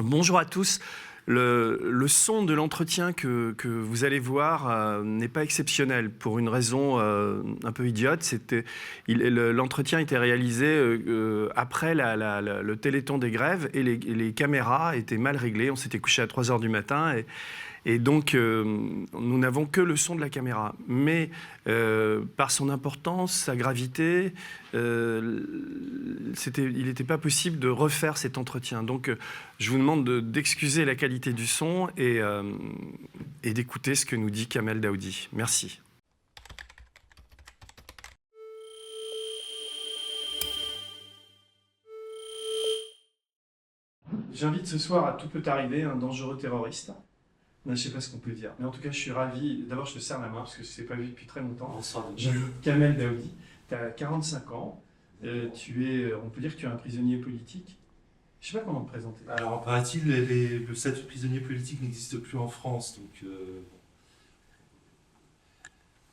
Bonjour à tous. Le son de l'entretien que vous allez voir n'est pas exceptionnel pour une raison un peu idiote. L'entretien était réalisé après le téléthon des grèves et les caméras étaient mal réglées. On s'était couché à 3 heures du matin et donc nous n'avons que le son de la caméra. Mais par son importance, sa gravité, il n'était pas possible de refaire cet entretien. Donc je vous demande d'excuser la qualité du son et d'écouter ce que nous dit Kamel Daoudi. Merci. J'invite ce soir à Tout peut arriver, un dangereux terroriste. Je ne sais pas ce qu'on peut dire, mais en tout cas, je suis ravi. D'abord, je te serre la main parce que je ne t'ai pas vu depuis très longtemps. Bonsoir. J'invite Kamel Daoudi. Tu as 45 ans. On peut dire que tu es un prisonnier politique. Je ne sais pas comment te présenter. Alors, paraît-il, le statut de prisonnier politique n'existe plus en France. Donc,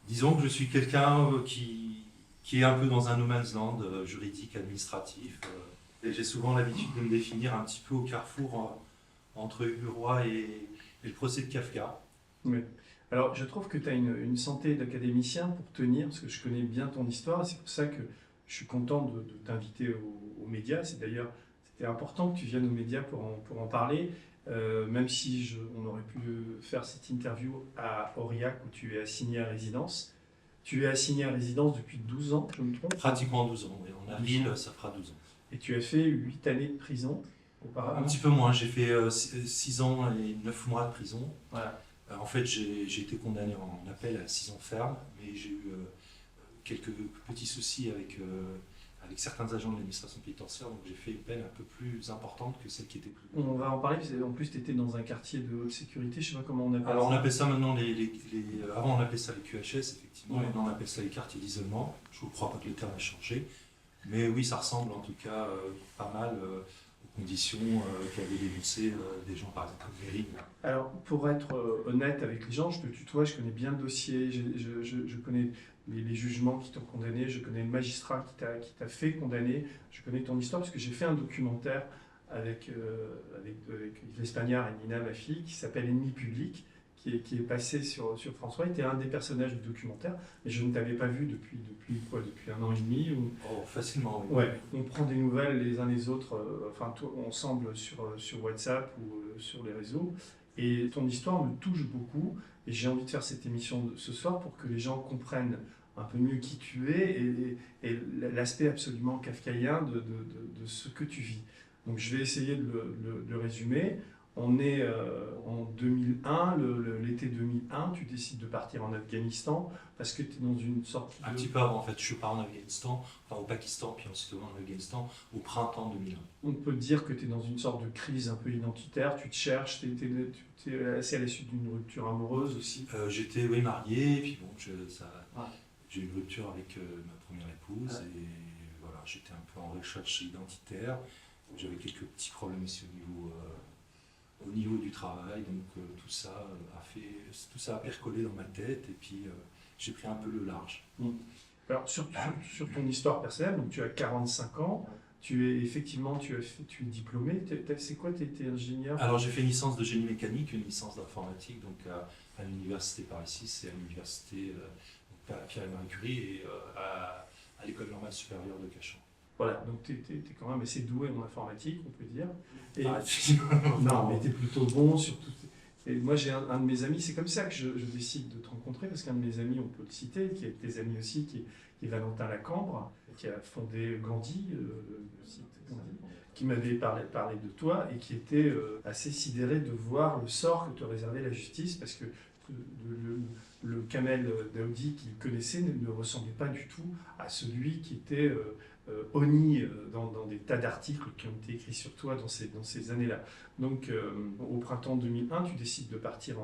disons que je suis quelqu'un qui est un peu dans un no man's land juridique, administratif. Et j'ai souvent l'habitude de me définir un petit peu au carrefour entre Hugo Roy et le procès de Kafka. Oui. Alors, je trouve que tu as une santé d'académicien pour tenir, parce que je connais bien ton histoire, et c'est pour ça que je suis content de t'inviter aux médias. C'était important que tu viennes aux médias pour en parler, même si on aurait pu faire cette interview à Aurillac, où tu es assigné à résidence. Tu es assigné à résidence depuis 12 ans, je me trompe? Pratiquement 12 ans, oui. En avril, ça fera 12 ans. Et tu as fait 8 années de prison auparavant? Un petit peu moins, j'ai fait 6 ans et 9 mois de prison. Voilà. En fait, j'ai été condamné en appel à 6 ans ferme, mais j'ai eu quelques petits soucis avec certains agents de l'administration pénitentiaire, donc j'ai fait une peine un peu plus importante que celle qui était plus. On va en parler, parce qu'en plus tu étais dans un quartier de haute sécurité, je ne sais pas comment on appelle ça. Alors on appelle ça maintenant avant on appelait ça les QHS, effectivement, Ouais. maintenant on appelle ça les quartiers d'isolement. Je ne crois pas que le terme a changé, mais oui, ça ressemble en tout cas pas mal aux conditions qu'avaient dénoncées des gens, par exemple, comme Mérine. Alors, pour être honnête avec les gens, je te tutoie, je connais bien le dossier, je connais les jugements qui t'ont condamné, je connais le magistrat qui t'a fait condamner, je connais ton histoire, parce que j'ai fait un documentaire avec Yves Lespagnard et Nina, ma fille, qui s'appelle Ennemi public, qui est passé sur France 3. Tu es un des personnages du documentaire, mais je ne t'avais pas vu depuis 1 an et demi Oh, facilement, oui. Ouais, on prend des nouvelles les uns les autres, ensemble sur WhatsApp ou sur les réseaux. Et ton histoire me touche beaucoup. Et j'ai envie de faire cette émission ce soir pour que les gens comprennent un peu mieux qui tu es et l'aspect absolument kafkaïen de ce que tu vis. Donc je vais essayer de le résumer. On est en 2001, l'été 2001, tu décides de partir en Afghanistan parce que tu es dans une sorte de... Un petit peu avant, en fait, je pars en Afghanistan, enfin au Pakistan, puis ensuite en Afghanistan, au printemps 2001. On peut dire que tu es dans une sorte de crise un peu identitaire, tu te cherches, tu es assez à la suite d'une rupture amoureuse aussi. J'étais marié, et puis bon, j'ai eu une rupture avec ma première épouse, et voilà, j'étais un peu en recherche identitaire. J'avais quelques petits problèmes aussi au niveau du travail, donc tout ça a percolé dans ma tête, et puis j'ai pris un peu le large. Alors sur ton histoire personnelle, donc tu as 45 ans, tu es diplômé, c'est quoi, tu étais ingénieur? Alors j'ai fait une licence de génie mécanique, une licence d'informatique, donc à l'université Paris 6 et à l'université Pierre-et-Marie Curie et à l'école normale supérieure de Cachan. Voilà, donc tu es quand même assez doué en informatique, on peut dire. Et, non, non, mais tu es plutôt bon sur tout. Et moi, j'ai un de mes amis, c'est comme ça que je décide de te rencontrer, parce qu'un de mes amis, on peut le citer, qui est tes amis aussi, qui est Valentin Lacambre, qui a fondé Gandhi, le site Gandhi, qui m'avait parlé de toi et qui était assez sidéré de voir le sort que te réservait la justice, parce que le Kamel Daoudi qu'il connaissait ne ressemblait pas du tout à celui qui était honni dans des tas d'articles qui ont été écrits sur toi dans ces années-là. Donc au printemps 2001, tu décides de partir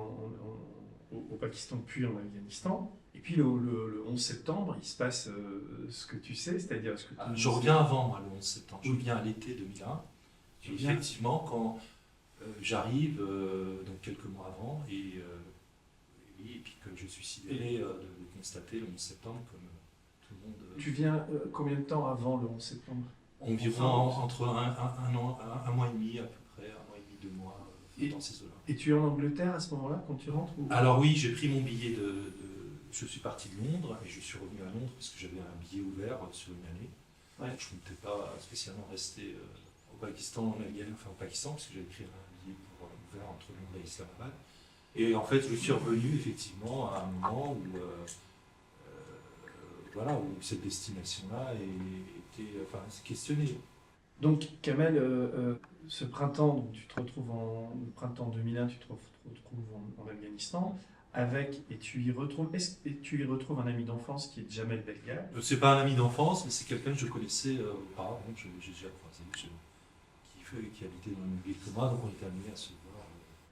au Pakistan puis en Afghanistan. Et puis le 11 septembre, il se passe ce que tu sais, c'est-à-dire ce que tu... Je reviens avant, moi, le 11 septembre. Je reviens à l'été 2001. Et effectivement, quand j'arrive, donc quelques mois avant, et puis que je suis sidéré de constater le 11 septembre comme tout le monde. Tu viens combien de temps avant le 11 septembre? Environ entre un mois et demi à peu près, 1 mois et demi, 2 mois dans ces eaux-là. Et tu es en Angleterre à ce moment-là, quand tu rentres ou... Alors oui, j'ai pris mon billet je suis parti de Londres et je suis revenu à Londres parce que j'avais un billet ouvert sur une année. Ouais. Je ne m'étais pas spécialement resté au Pakistan, au Pakistan, parce que j'avais pris un billet ouvert entre Londres et Islamabad. Et en fait, je suis revenu effectivement à un moment où, où cette destination-là s'est questionnée. Donc, Kamel, ce printemps, donc, tu te retrouves le printemps 2001, tu te retrouves en Afghanistan. Tu y retrouves un ami d'enfance qui est Jamel Belgal. C'est pas un ami d'enfance, mais c'est quelqu'un que je connaissais auparavant, j'ai déjà croisé, qui habitait dans la même ville que moi, donc on était amenés à se voir.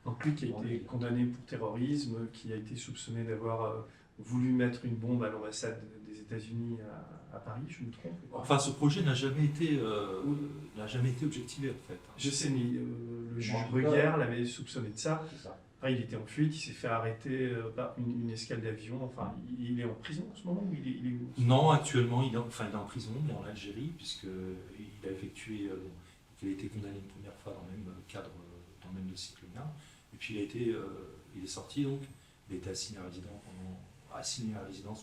Donc lui qui a été condamné pour terrorisme, qui a été soupçonné d'avoir voulu mettre une bombe à l'ambassade des États-Unis à Paris, je me trompe? Enfin, ce projet n'a jamais été objectivé en fait. Je sais, mais le juge Bruguière l'avait soupçonné de ça. Après, il était en fuite, il s'est fait arrêter par une escale d'avion. Enfin, il est en prison en ce moment ou il est où? Non, actuellement, il est en prison, mais en Algérie, puisqu'il a effectué. Il a été condamné une première fois dans le même cadre, dans le même dossier que le mien. Et puis il est sorti, donc il a été assigné à résidence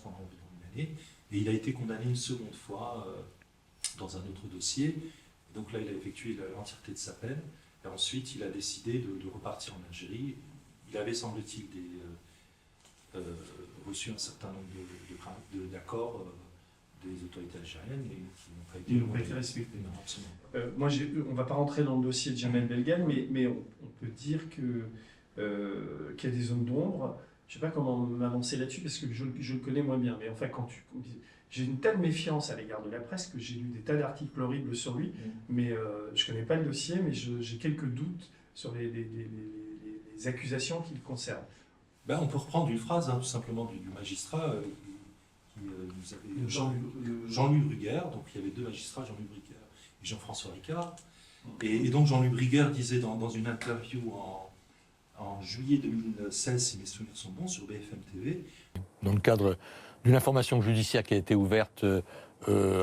pendant environ une année. Et il a été condamné une seconde fois dans un autre dossier. Et donc là, il a effectué l'entièreté de sa peine. Et ensuite, il a décidé de repartir en Algérie. Il avait, semble-t-il, reçu un certain nombre d'accords des autorités algériennes et qui n'ont pas été respectés. Non, absolument. Moi, on ne va pas rentrer dans le dossier de Jamel Belgal, mais on peut dire qu'il y a des zones d'ombre. Je ne sais pas comment m'avancer là-dessus parce que je le connais moins bien. Mais enfin, j'ai une telle méfiance à l'égard de la presse que j'ai lu des tas d'articles horribles sur lui, mais je ne connais pas le dossier, mais j'ai quelques doutes sur les accusations qui le concernent. On peut reprendre une phrase tout simplement du magistrat qui nous avait... Jean-Louis Bruguière, donc il y avait 2 magistrats, Jean-Louis Bruguière et Jean-François Ricard. Et donc Jean-Louis Bruguière disait dans une interview en juillet 2016, si mes souvenirs sont bons, sur BFM TV. Dans le cadre d'une information judiciaire qui a été ouverte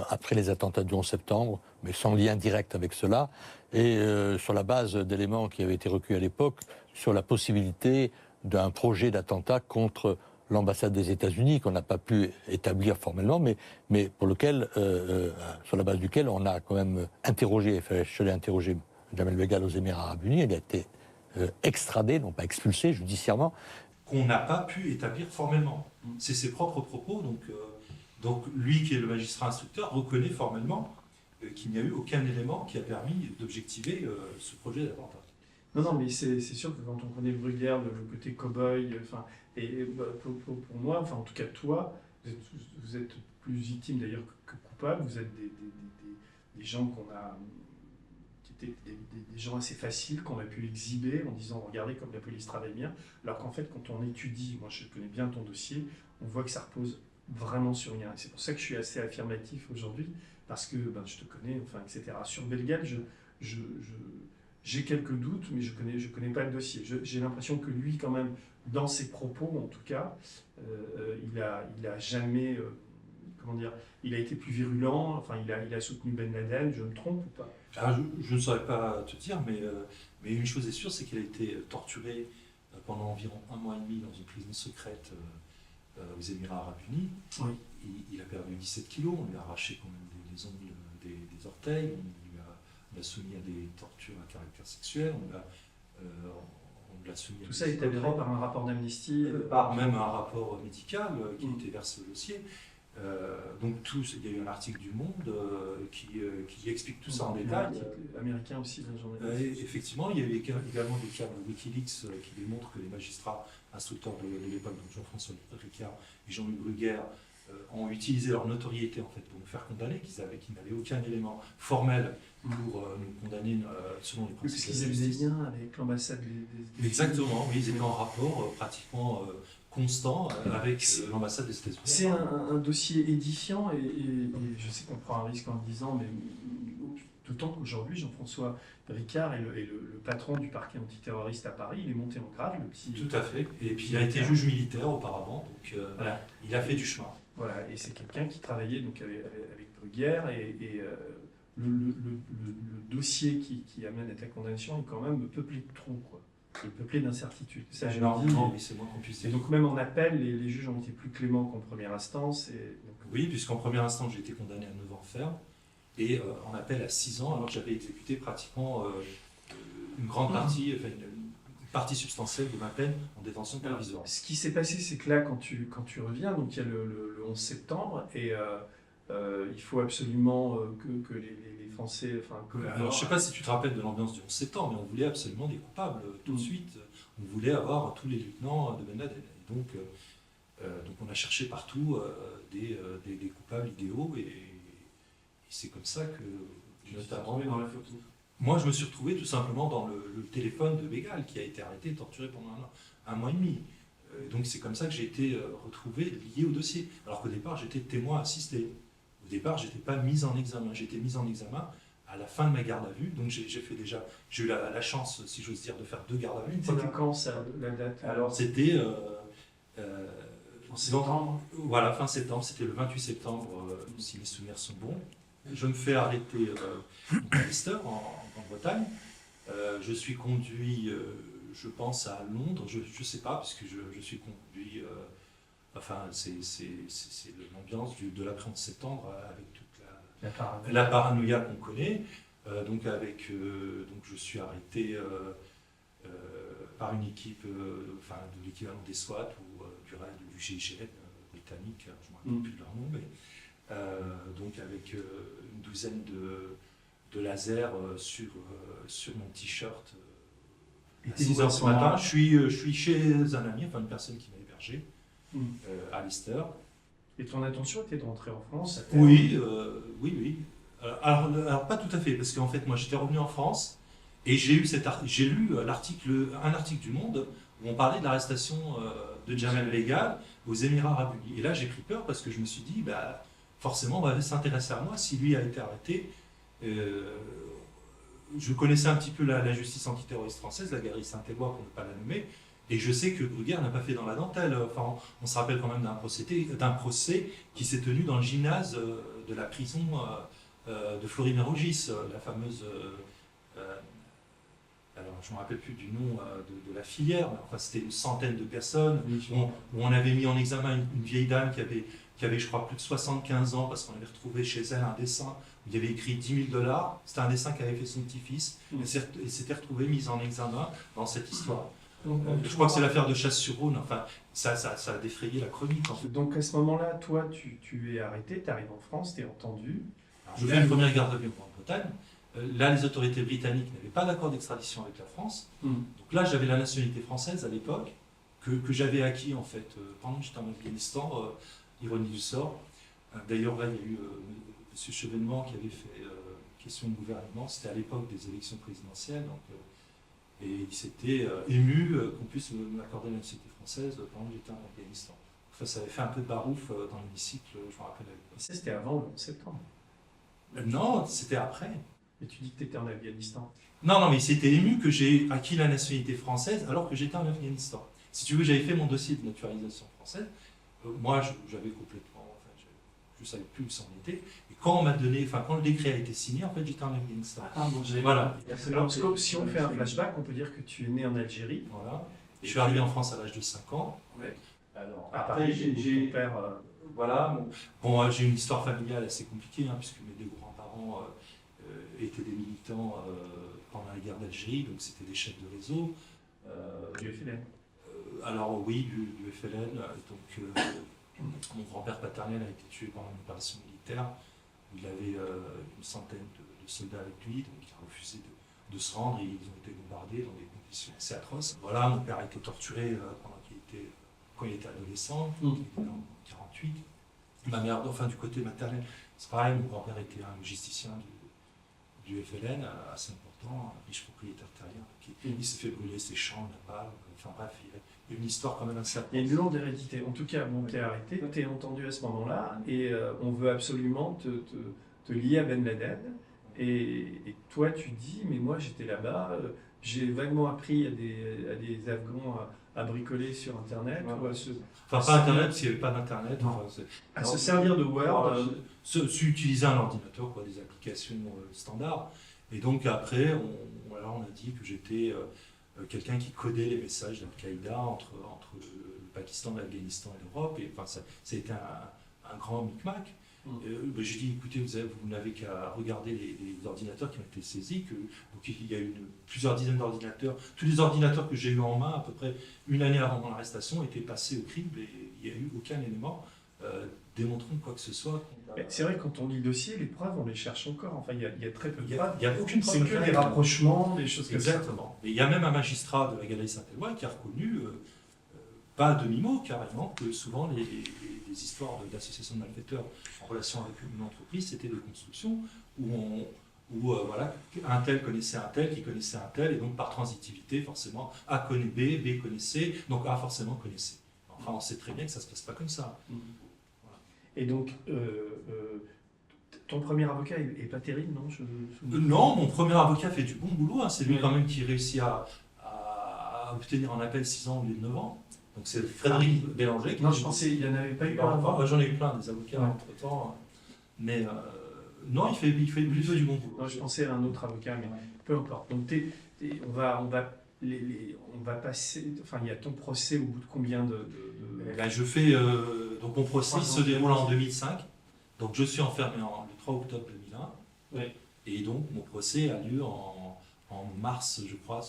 après les attentats du 11 septembre, mais sans lien direct avec cela, et sur la base d'éléments qui avaient été recueillis à l'époque, sur la possibilité d'un projet d'attentat contre l'ambassade des États-Unis, qu'on n'a pas pu établir formellement, mais pour lequel, sur la base duquel on a quand même interrogé, je l'ai interrogé Jamel Belgal aux Émirats Arabes Unis, il a été extradé, non pas expulsé judiciairement. Qu'on n'a pas pu établir formellement. C'est ses propres propos, donc lui qui est le magistrat instructeur reconnaît formellement qu'il n'y a eu aucun élément qui a permis d'objectiver ce projet d'attentat. Non, mais c'est sûr que quand on connaît Bruguière, le côté cow-boy, pour moi, enfin en tout cas toi, vous êtes plus victime d'ailleurs que coupable. Vous êtes des gens qui étaient des gens assez faciles, qu'on a pu exhiber en disant regardez comme la police travaille bien, alors qu'en fait quand on étudie, moi je connais bien ton dossier, on voit que ça repose vraiment sur rien. Et c'est pour ça que je suis assez affirmatif aujourd'hui, parce que je te connais, enfin etc. Sur Belgal, j'ai quelques doutes, mais je connais pas le dossier. J'ai l'impression que lui, quand même, dans ses propos, en tout cas, il a jamais, il a été plus virulent. Enfin, il a soutenu Ben Laden. Je me trompe ou pas? Je ne saurais pas te dire, mais une chose est sûre, c'est qu'il a été torturé pendant environ 1 mois et demi dans une prison secrète aux Émirats Arabes Unis. Oui. Il a perdu 17 kilos. On lui a arraché quand même des ongles, des orteils. On l'a soumis à des tortures à caractère sexuel, on l'a soumis à... Tout ça est avéré par un rapport d'Amnesty, par même un rapport médical qui était versé au dossier. Donc il y a eu un article du Monde qui explique tout ça en détail. Américain aussi, la journée. Effectivement, il y a eu également des cas de Wikileaks qui démontrent que les magistrats instructeurs de l'époque, donc Jean-François Ricard et Jean-Louis Bruguière, ont utilisé leur notoriété en fait, pour nous faire condamner, qu'ils n'avaient aucun élément formel pour nous condamner selon les principes. Parce qu'ils avaient des liens avec l'ambassade des Exactement, oui, ils étaient en rapport pratiquement constant avec l'ambassade des États-Unis. C'est un dossier édifiant et je sais qu'on prend un risque en le disant, mais d'autant qu'aujourd'hui, Jean-François Ricard est le patron du parquet antiterroriste à Paris, il est monté en grade, le petit... Tout à fait, et puis il a été juge militaire auparavant, donc voilà. Il a fait du chemin. Voilà, et c'est quelqu'un qui travaillait donc avec Bruguière et le dossier qui amène à ta condamnation est quand même peuplé de trous, quoi. Il est peuplé d'incertitudes. Ça, j'ai dit. Mais c'est moins qu'on puisse Et dire. donc même en appel, les juges ont été plus cléments qu'en première instance. Oui, puisqu'en première instance, j'ai été condamné à 9 ans ferme et en appel à 6 ans, alors que j'avais exécuté pratiquement une grande partie, enfin une partie substantielle de ma peine en détention provisoire. Ce qui s'est passé, c'est que là, quand tu reviens, donc il y a le 11 septembre, et il faut absolument que les Français... Alors, je ne sais pas si tu te rappelles de l'ambiance du 11 septembre, mais on voulait absolument des coupables tout de suite. On voulait avoir tous les lieutenants de Ben Laden. Et donc on a cherché partout des coupables idéaux, et c'est comme ça que... Tu t'es retrouvé dans la photo. Moi, je me suis retrouvé tout simplement dans le téléphone de Bégal, qui a été arrêté et torturé pendant un mois et demi. Donc c'est comme ça que j'ai été retrouvé lié au dossier. Alors qu'au départ, j'étais témoin assisté. Au départ, je n'étais pas mis en examen. J'ai été mis en examen à la fin de ma garde à vue. Donc j'ai eu la chance, si j'ose dire, de faire 2 gardes à vue. C'était quand ça, la date? Alors c'était... en septembre. Voilà, fin septembre. C'était le 28 septembre, si mes souvenirs sont bons. Je me fais arrêter à Leicester, en Bretagne. Je suis conduit, je pense, à Londres. Je ne sais pas, puisque je suis conduit... enfin, c'est l'ambiance de l'après-11 septembre, avec toute la paranoïa qu'on connaît. Donc je suis arrêté par une équipe de l'équivalent des SWAT ou du GIGN britannique, je ne me rappelle plus de leur nom, mais donc avec une douzaine de lasers sur mon t-shirt. À 6h ce matin, je suis chez un ami, enfin une personne qui m'a hébergé à Leicester. Et ton intention était de rentrer en France? Oui. Alors pas tout à fait, parce qu'en fait moi j'étais revenu en France et j'ai lu un article du Monde où on parlait de l'arrestation de Jamel Bégal aux Émirats Arabes Unis. Et là j'ai pris peur parce que je me suis dit, forcément on va s'intéresser à moi si lui a été arrêté. Je connaissais un petit peu la justice antiterroriste française, la galerie Saint-Éloi pour ne pas la nommer, et je sais que Bruguière n'a pas fait dans la dentelle. Enfin, on se rappelle quand même d'un procès qui s'est tenu dans le gymnase de la prison de Fleury-Mérogis, la fameuse... alors, je ne me rappelle plus du nom de la filière, mais enfin, c'était une centaine de personnes, où on avait mis en examen une vieille dame qui avait, je crois, plus de 75 ans, parce qu'on avait retrouvé chez elle un dessin où il y avait écrit 10 000 $. C'était un dessin qu'avait fait son petit-fils. Elle s'était retrouvée mise en examen dans cette histoire. Je crois que c'est l'affaire de Chasse-sur-Rhône. Enfin, ça a défrayé la chronique. En fait. Donc à ce moment-là, toi, tu es arrêté, tu arrives en France, tu es entendu. Alors, je fais une première garde à vue en Bretagne. Là, les autorités britanniques n'avaient pas d'accord d'extradition avec la France. Donc là, j'avais la nationalité française à l'époque, que j'avais acquis en fait pendant que j'étais en Afghanistan. Ironie du sort. D'ailleurs, là, il y a eu M. Chevènement qui avait fait question de gouvernement. C'était à l'époque des élections présidentielles. Et il s'était ému qu'on puisse m'accorder la nationalité française pendant que j'étais en Afghanistan. Enfin, ça avait fait un peu de barouf dans l'hémicycle, je me rappelle. Ça, c'était avant le 11 septembre. Non, c'était après. Et tu dis que tu étais en Afghanistan. Non, mais il s'était ému que j'ai acquis la nationalité française alors que j'étais en Afghanistan. Si tu veux, j'avais fait mon dossier de naturalisation française. Moi, j'avais complètement... Enfin, je ne savais plus où ça en était. Et quand le décret a été signé, en fait, j'étais en Afghanistan. Voilà. Alors, si on fait un flashback, on peut dire que tu es né en Algérie. Voilà. Je suis arrivé en France à l'âge de 5 ans. Ouais. Alors, après, j'ai ton père... Voilà. Bon, j'ai une histoire familiale assez compliquée, puisque mes 2 grands-parents étaient des militants pendant la guerre d'Algérie, donc c'était des chefs de réseau. Du FLN. Alors oui, du FLN. Donc, mon grand-père paternel a été tué pendant une opération militaire. Il avait une centaine de soldats avec lui, donc il a refusé de se rendre et ils ont été bombardés dans des conditions assez atroces. Voilà, mon père a été torturé quand il était adolescent, il était en 1948. Ma mère, enfin du côté maternel, c'est pareil, mon grand-père était un logisticien du FLN, assez important, un riche propriétaire terrien. Il s'est fait brûler ses champs là-bas. Enfin bref, il y a une histoire quand même assez... Il y a une longue hérédité. En tout cas, tu es arrêté, tu es entendu à ce moment-là, et on veut absolument te lier à Ben Laden. Et toi, tu dis, mais moi j'étais là-bas, j'ai vaguement appris à des Afghans à bricoler sur Internet, ou enfin pas Internet, parce qu'il n'y avait pas d'Internet. Enfin, à se servir de Word. Utiliser un ordinateur, quoi, des applications standards. Et donc après, on a dit que j'étais quelqu'un qui codait les messages d'Al-Qaïda entre le Pakistan, l'Afghanistan et l'Europe. Et enfin, ça a été un grand micmac. J'ai dit, écoutez, vous n'avez qu'à regarder les ordinateurs qui ont été saisis. Donc il y a eu plusieurs dizaines d'ordinateurs. Tous les ordinateurs que j'ai eu en main, à peu près une année avant mon arrestation, étaient passés au crible et il n'y a eu aucun élément démontrant quoi que ce soit. C'est vrai que quand on lit le dossier, les preuves, on les cherche encore. Enfin, il y a très peu de preuves. Il n'y a aucune preuve. C'est que des rapprochements, des choses comme ça. Exactement. Et il y a même un magistrat de la Galerie Saint-Éloi qui a reconnu, pas à demi-mot carrément, que souvent les histoires d'associations de malfaiteurs en relation avec une entreprise, c'était des constructions où voilà, un tel connaissait un tel, qui connaissait un tel, et donc par transitivité, forcément, A connaît B, B connaissait, donc A forcément connaissait. Enfin, on sait très bien que ça ne se passe pas comme ça. Voilà. Et donc, ton premier avocat est pas terrible, non? Non, mon premier avocat fait du bon boulot. Hein. C'est lui quand même qui réussit à obtenir un appel 6 ans au lieu de 9 ans. Donc c'est Frédéric Bélanger. Non, je pensais qu'il n'y en avait pas eu un avant. J'en ai eu plein des avocats entre-temps. Mais non, il fait plutôt du bon boulot. Non, je pensais à un autre avocat, mais peu importe. Donc on va passer. Enfin, il y a ton procès au bout de combien de... Ben, je fais... donc mon procès se déroule en 2005. Donc je suis enfermé le 3 octobre 2001. Oui. Et donc mon procès a lieu en mars, je crois,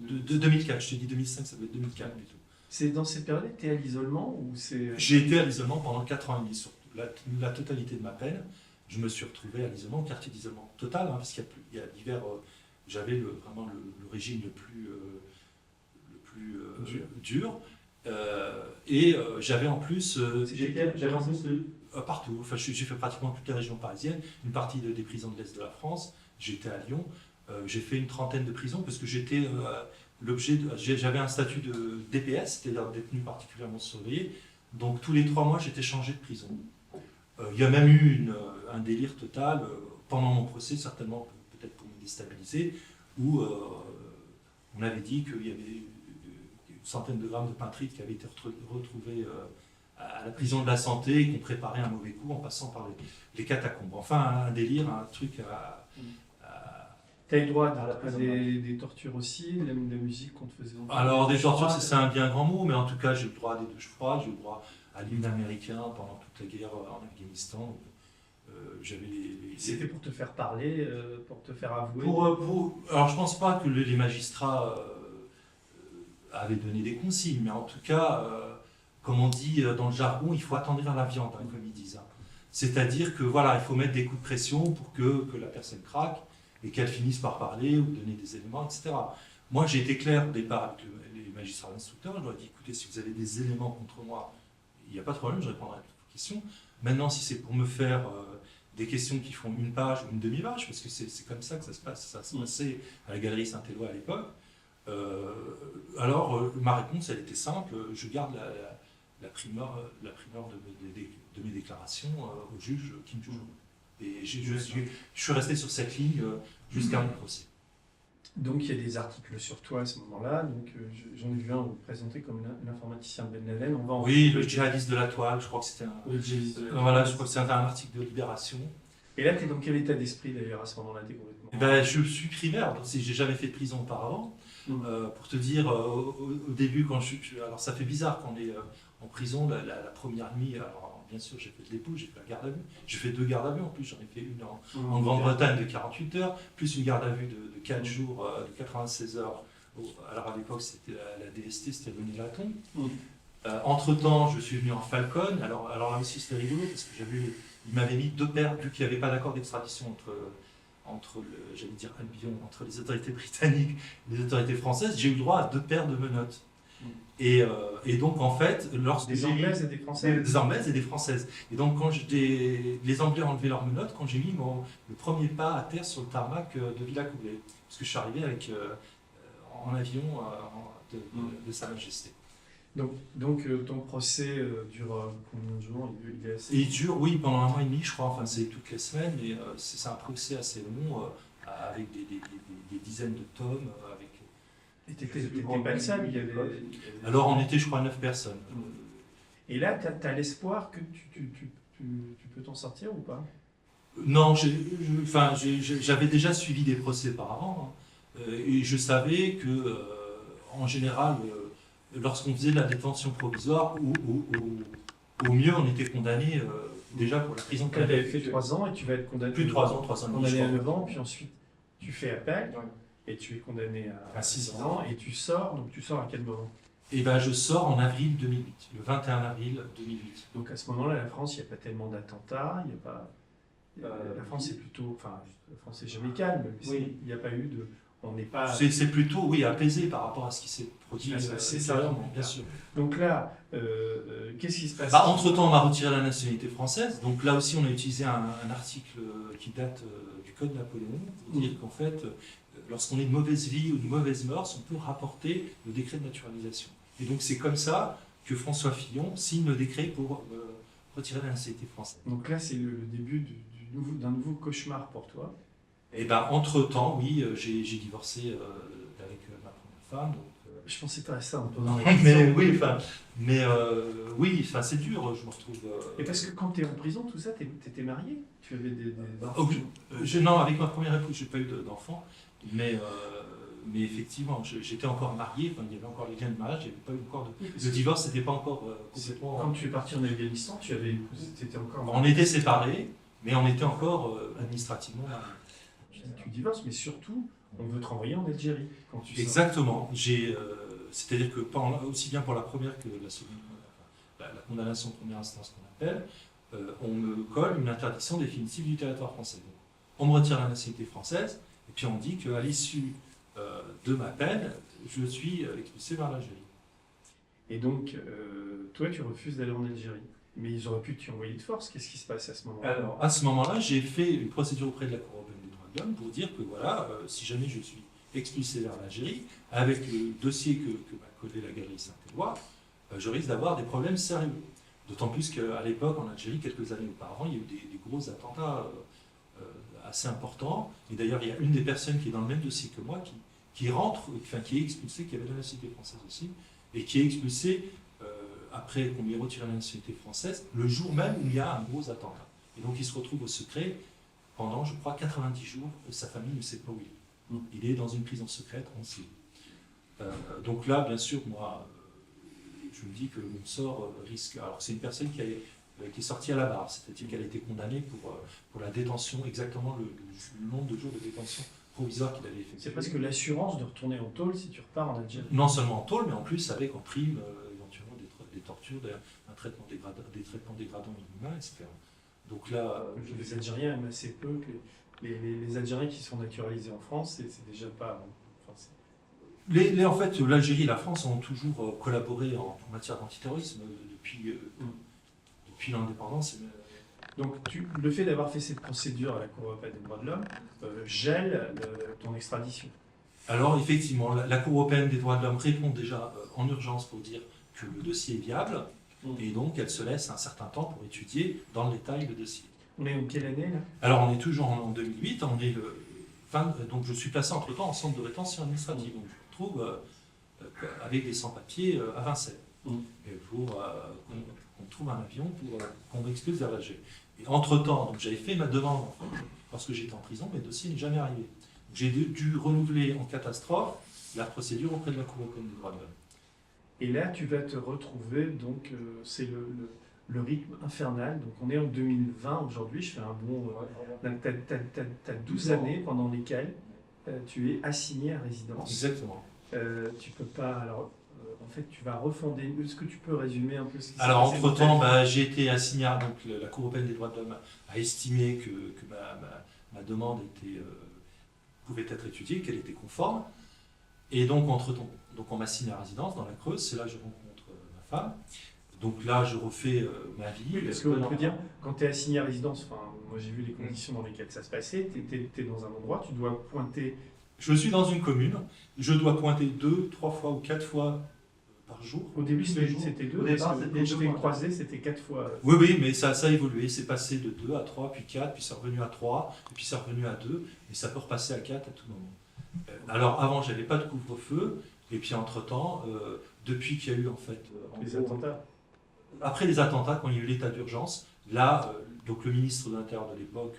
de 2004. Je te dis 2005, ça doit être 2004 plutôt. C'est dans cette période que tu es à l'isolement ou c'est... J'ai été à l'isolement pendant 4 ans et demi, sur la totalité de ma peine. Je me suis retrouvé à l'isolement, au quartier d'isolement total, hein, parce qu'il y a divers... J'avais vraiment le régime le plus dur. Et j'avais en plus... J'avais en plus partout. Enfin, j'ai fait pratiquement toutes les régions parisiennes, une partie des prisons de l'Est de la France. J'étais à Lyon. J'ai fait une trentaine de prisons parce que j'étais... j'avais un statut de DPS, c'est-à-dire détenu particulièrement surveillé. Donc tous les 3 mois, j'étais changé de prison. Il y a même eu un délire total pendant mon procès, certainement peut-être pour me déstabiliser, où on avait dit qu'il y avait une centaine de grammes de peintrite qui avaient été retrouvés à la prison de la Santé et qu'on préparait un mauvais coup en passant par les catacombes. Enfin, un délire, un truc à Tu as eu droit à des tortures aussi, de la musique qu'on te faisait entendre? Alors, des tortures, c'est un bien grand mot, mais en tout cas, j'ai eu le droit à des douches froides, j'ai eu le droit à l'hymne américain pendant toute la guerre en Afghanistan. C'était pour te faire parler, pour te faire avouer? Alors, je ne pense pas que les magistrats avaient donné des consignes, mais en tout cas, comme on dit dans le jargon, il faut attendrir la viande, hein, comme ils disent. Hein. C'est-à-dire que voilà, il faut mettre des coups de pression pour que la personne craque et qu'elle finisse par parler ou donner des éléments, etc. Moi, j'ai été clair au départ avec les magistrats instructeurs. Je leur ai dit, écoutez, si vous avez des éléments contre moi, il n'y a pas de problème, je répondrai à toutes vos questions. Maintenant, si c'est pour me faire des questions qui font une page ou une demi-page, parce que c'est comme ça que ça se passe, ça se passait à la Galerie Saint-Éloi à l'époque, alors ma réponse, elle était simple, je garde la primeur de mes déclarations au juge Kim Joo-jong. Et je suis resté sur cette ligne jusqu'à mon procès. Donc il y a des articles sur toi à ce moment-là. Donc j'en ai vu un vous présenter comme l'informaticien Ben Laden. Oui, le djihadiste de la toile. Je crois que c'était un article de Libération. Et là, tu es dans quel état d'esprit d'ailleurs à ce moment-là? Je suis primaire. Donc j'ai jamais fait de prison auparavant. Pour te dire, au début, alors ça fait bizarre quand on est en prison la première nuit. Alors, bien sûr, j'ai fait de l'épouse, j'ai fait la garde à vue. J'ai fait 2 gardes à vue en plus. J'en ai fait une en Grande-Bretagne de 48 heures, plus une garde à vue de 4 jours, de 96 heures. Alors à l'époque, c'était la DST, c'était René Laton. Entre-temps, je suis venu en Falcon. Alors là aussi, c'était rigolo parce que il m'avait mis 2 paires, vu qu'il n'y avait pas d'accord d'extradition entre les autorités britanniques et les autorités françaises. J'ai eu le droit à 2 paires de menottes. Et donc, en fait, des Anglaises et des Françaises. Des Anglaises et des Françaises. Et donc, quand les Anglais ont enlevé leurs menottes, quand j'ai mis le premier pas à terre sur le tarmac de Villacoublay, parce que je suis arrivé en avion de Sa Majesté. Donc ton procès dure combien de jours? Il dure, oui, pendant 1 mois et demi, je crois. Enfin, c'est toutes les semaines, mais c'est un procès assez long. avec des dizaines de tomes. Et t'étais pas le seul, il y avait... Alors on était, je crois, 9 personnes. Et là, tu as l'espoir que tu peux t'en sortir ou pas? Non, j'avais déjà suivi des procès auparavant, et je savais que, en général, lorsqu'on faisait de la détention provisoire, au mieux, on était condamné déjà pour la prison de Tu avais fait 3 ans et tu vas être condamné. Plus de 3 ans, 3 ans et demi. Condamné à 9 ans, puis ensuite tu fais appel et tu es condamné à 6 ans et tu sors. Donc tu sors à quel moment? Eh ben, je sors en avril 2008, le 21 avril 2008. Donc à ce moment-là, la France, il n'y a pas tellement d'attentats, il n'y a pas... la France est plutôt... Enfin, la France est jamais calme, mais Oui. il n'y a pas eu de... On n'est pas... C'est plutôt, oui, apaisé par rapport à ce qui s'est produit sérieusement, bien sûr. Donc là, qu'est-ce qui se passe? Entre-temps, on m'a retiré la nationalité française. Donc là aussi, on a utilisé un article qui date du Code Napoléon pour dire qu'en fait, lorsqu'on est de mauvaise vie ou de mauvaise mœurs, on peut rapporter le décret de naturalisation. Et donc c'est comme ça que François Fillon signe le décret pour retirer la nationalité française. Donc là, c'est le début d'un nouveau cauchemar pour toi. Et ben entre-temps, oui, j'ai divorcé avec ma première femme. Donc, je pensais pas à ça en posant la question. Oui, c'est dur, je me retrouve... Et parce que quand tu es en prison, tout ça, tu étais marié? Tu avais des non, avec ma première épouse, je n'ai pas eu d'enfants, mais effectivement, j'étais encore marié, il y avait encore les liens de mariage, il n'y avait pas eu encore de... Le divorce n'était pas encore complètement... Quand tu es parti en Afghanistan, tu étais encore marié. On était séparés, mais on était encore administrativement mariés. Tu divorces, mais surtout, on veut te renvoyer en Algérie. Quand tu Exactement. C'est-à-dire que aussi bien pour la première que la seconde, la condamnation de première instance qu'on appelle, on me colle une interdiction définitive du territoire français. Donc, on me retire la nationalité française, et puis on dit qu'à l'issue de ma peine, je suis expulsé vers l'Algérie. Et donc, toi, tu refuses d'aller en Algérie. Mais ils auraient pu t'y envoyer de force. Qu'est-ce qui se passe à ce moment-là? Alors, à ce moment-là, j'ai fait une procédure auprès de la Cour européenne des droits de l'homme pour dire que voilà, si jamais je suis expulsé vers l'Algérie, avec le dossier que m'a collé la galerie Saint-Éloi, je risque d'avoir des problèmes sérieux. D'autant plus qu'à l'époque, en Algérie, quelques années auparavant, il y a eu des gros attentats assez importants. Et d'ailleurs, il y a une des personnes qui est dans le même dossier que moi, qui est expulsée, qui avait la nationalité française aussi, et qui est expulsée après qu'on lui ait retiré la nationalité française, le jour même où il y a un gros attentat. Et donc il se retrouve au secret pendant, je crois, 90 jours, sa famille ne sait pas où il est. Il est dans une prison secrète, on sait. Donc là, bien sûr, moi, je me dis que mon sort risque... Alors c'est une personne qui est sortie à la barre, c'est-à-dire qu'elle a été condamnée pour la détention, exactement le nombre de jours de détention provisoire qu'il avait effectué. C'est presque l'assurance de retourner en tôle si tu repars en Algérie. Non seulement en tôle, mais en plus avec en prime éventuellement des tortures, un traitement dégradant minimal, etc. Donc là... Les Algériens aiment assez peu que les Algériens qui sont naturalisés en France, c'est déjà pas... En fait, l'Algérie et la France ont toujours collaboré en matière d'antiterrorisme depuis l'indépendance. Donc le fait d'avoir fait cette procédure à la Cour européenne des droits de l'homme gèle ton extradition. Alors effectivement, la Cour européenne des droits de l'homme répond déjà en urgence pour dire que le dossier est viable, et donc elle se laisse un certain temps pour étudier dans le détail le dossier. On est en quelle année là? Alors on est toujours en 2008, donc je suis placé entre-temps en centre de rétention administrative, donc je me retrouve avec des sans-papiers à Vincennes, et pour qu'on trouve un avion pour qu'on m'expulse vers l'Algérie. Et entre-temps, donc j'avais fait ma demande en fait, parce que j'étais en prison, mais le dossier n'est jamais arrivé. J'ai dû renouveler en catastrophe la procédure auprès de la Cour européenne des droits de l'homme. Et là, tu vas te retrouver, donc c'est le rythme infernal. Donc on est en 2020 aujourd'hui, je fais un bond... Tu as 12 années pendant lesquelles tu es assigné à résidence. Exactement. Tu peux pas... Alors, en fait, tu vas refonder... Est-ce que tu peux résumer un peu ce qui s'est passé? Alors, entre-temps, j'ai été assigné à... Donc, la Cour européenne des droits de l'homme a estimé que ma demande pouvait être étudiée, qu'elle était conforme. Et donc, entre-temps, on m'a assigné à résidence dans la Creuse. C'est là que je rencontre ma femme. Donc là, je refais ma vie. Oui, parce qu'on peut dire, quand tu es assigné à résidence, moi j'ai vu les conditions dans lesquelles ça se passait, tu es dans un endroit, tu dois pointer... Je suis dans une commune, je dois pointer 2, 3 fois ou 4 fois par jour. Au début, Tous les jours. c'était 2. Au départ, Quand c'était je 2 t'ai points. croisé, c'était 4 fois. Oui, oui, mais ça a évolué. C'est passé de 2 à 3, puis 4, puis c'est revenu à 3, et puis c'est revenu à 2, et ça peut repasser à 4 à tout moment. Alors avant, j'avais pas de couvre-feu, et puis entre-temps, depuis qu'il y a eu en fait... en Les gros, attentats. après les attentats, quand il y a eu l'état d'urgence, là, donc le ministre de l'Intérieur de l'époque,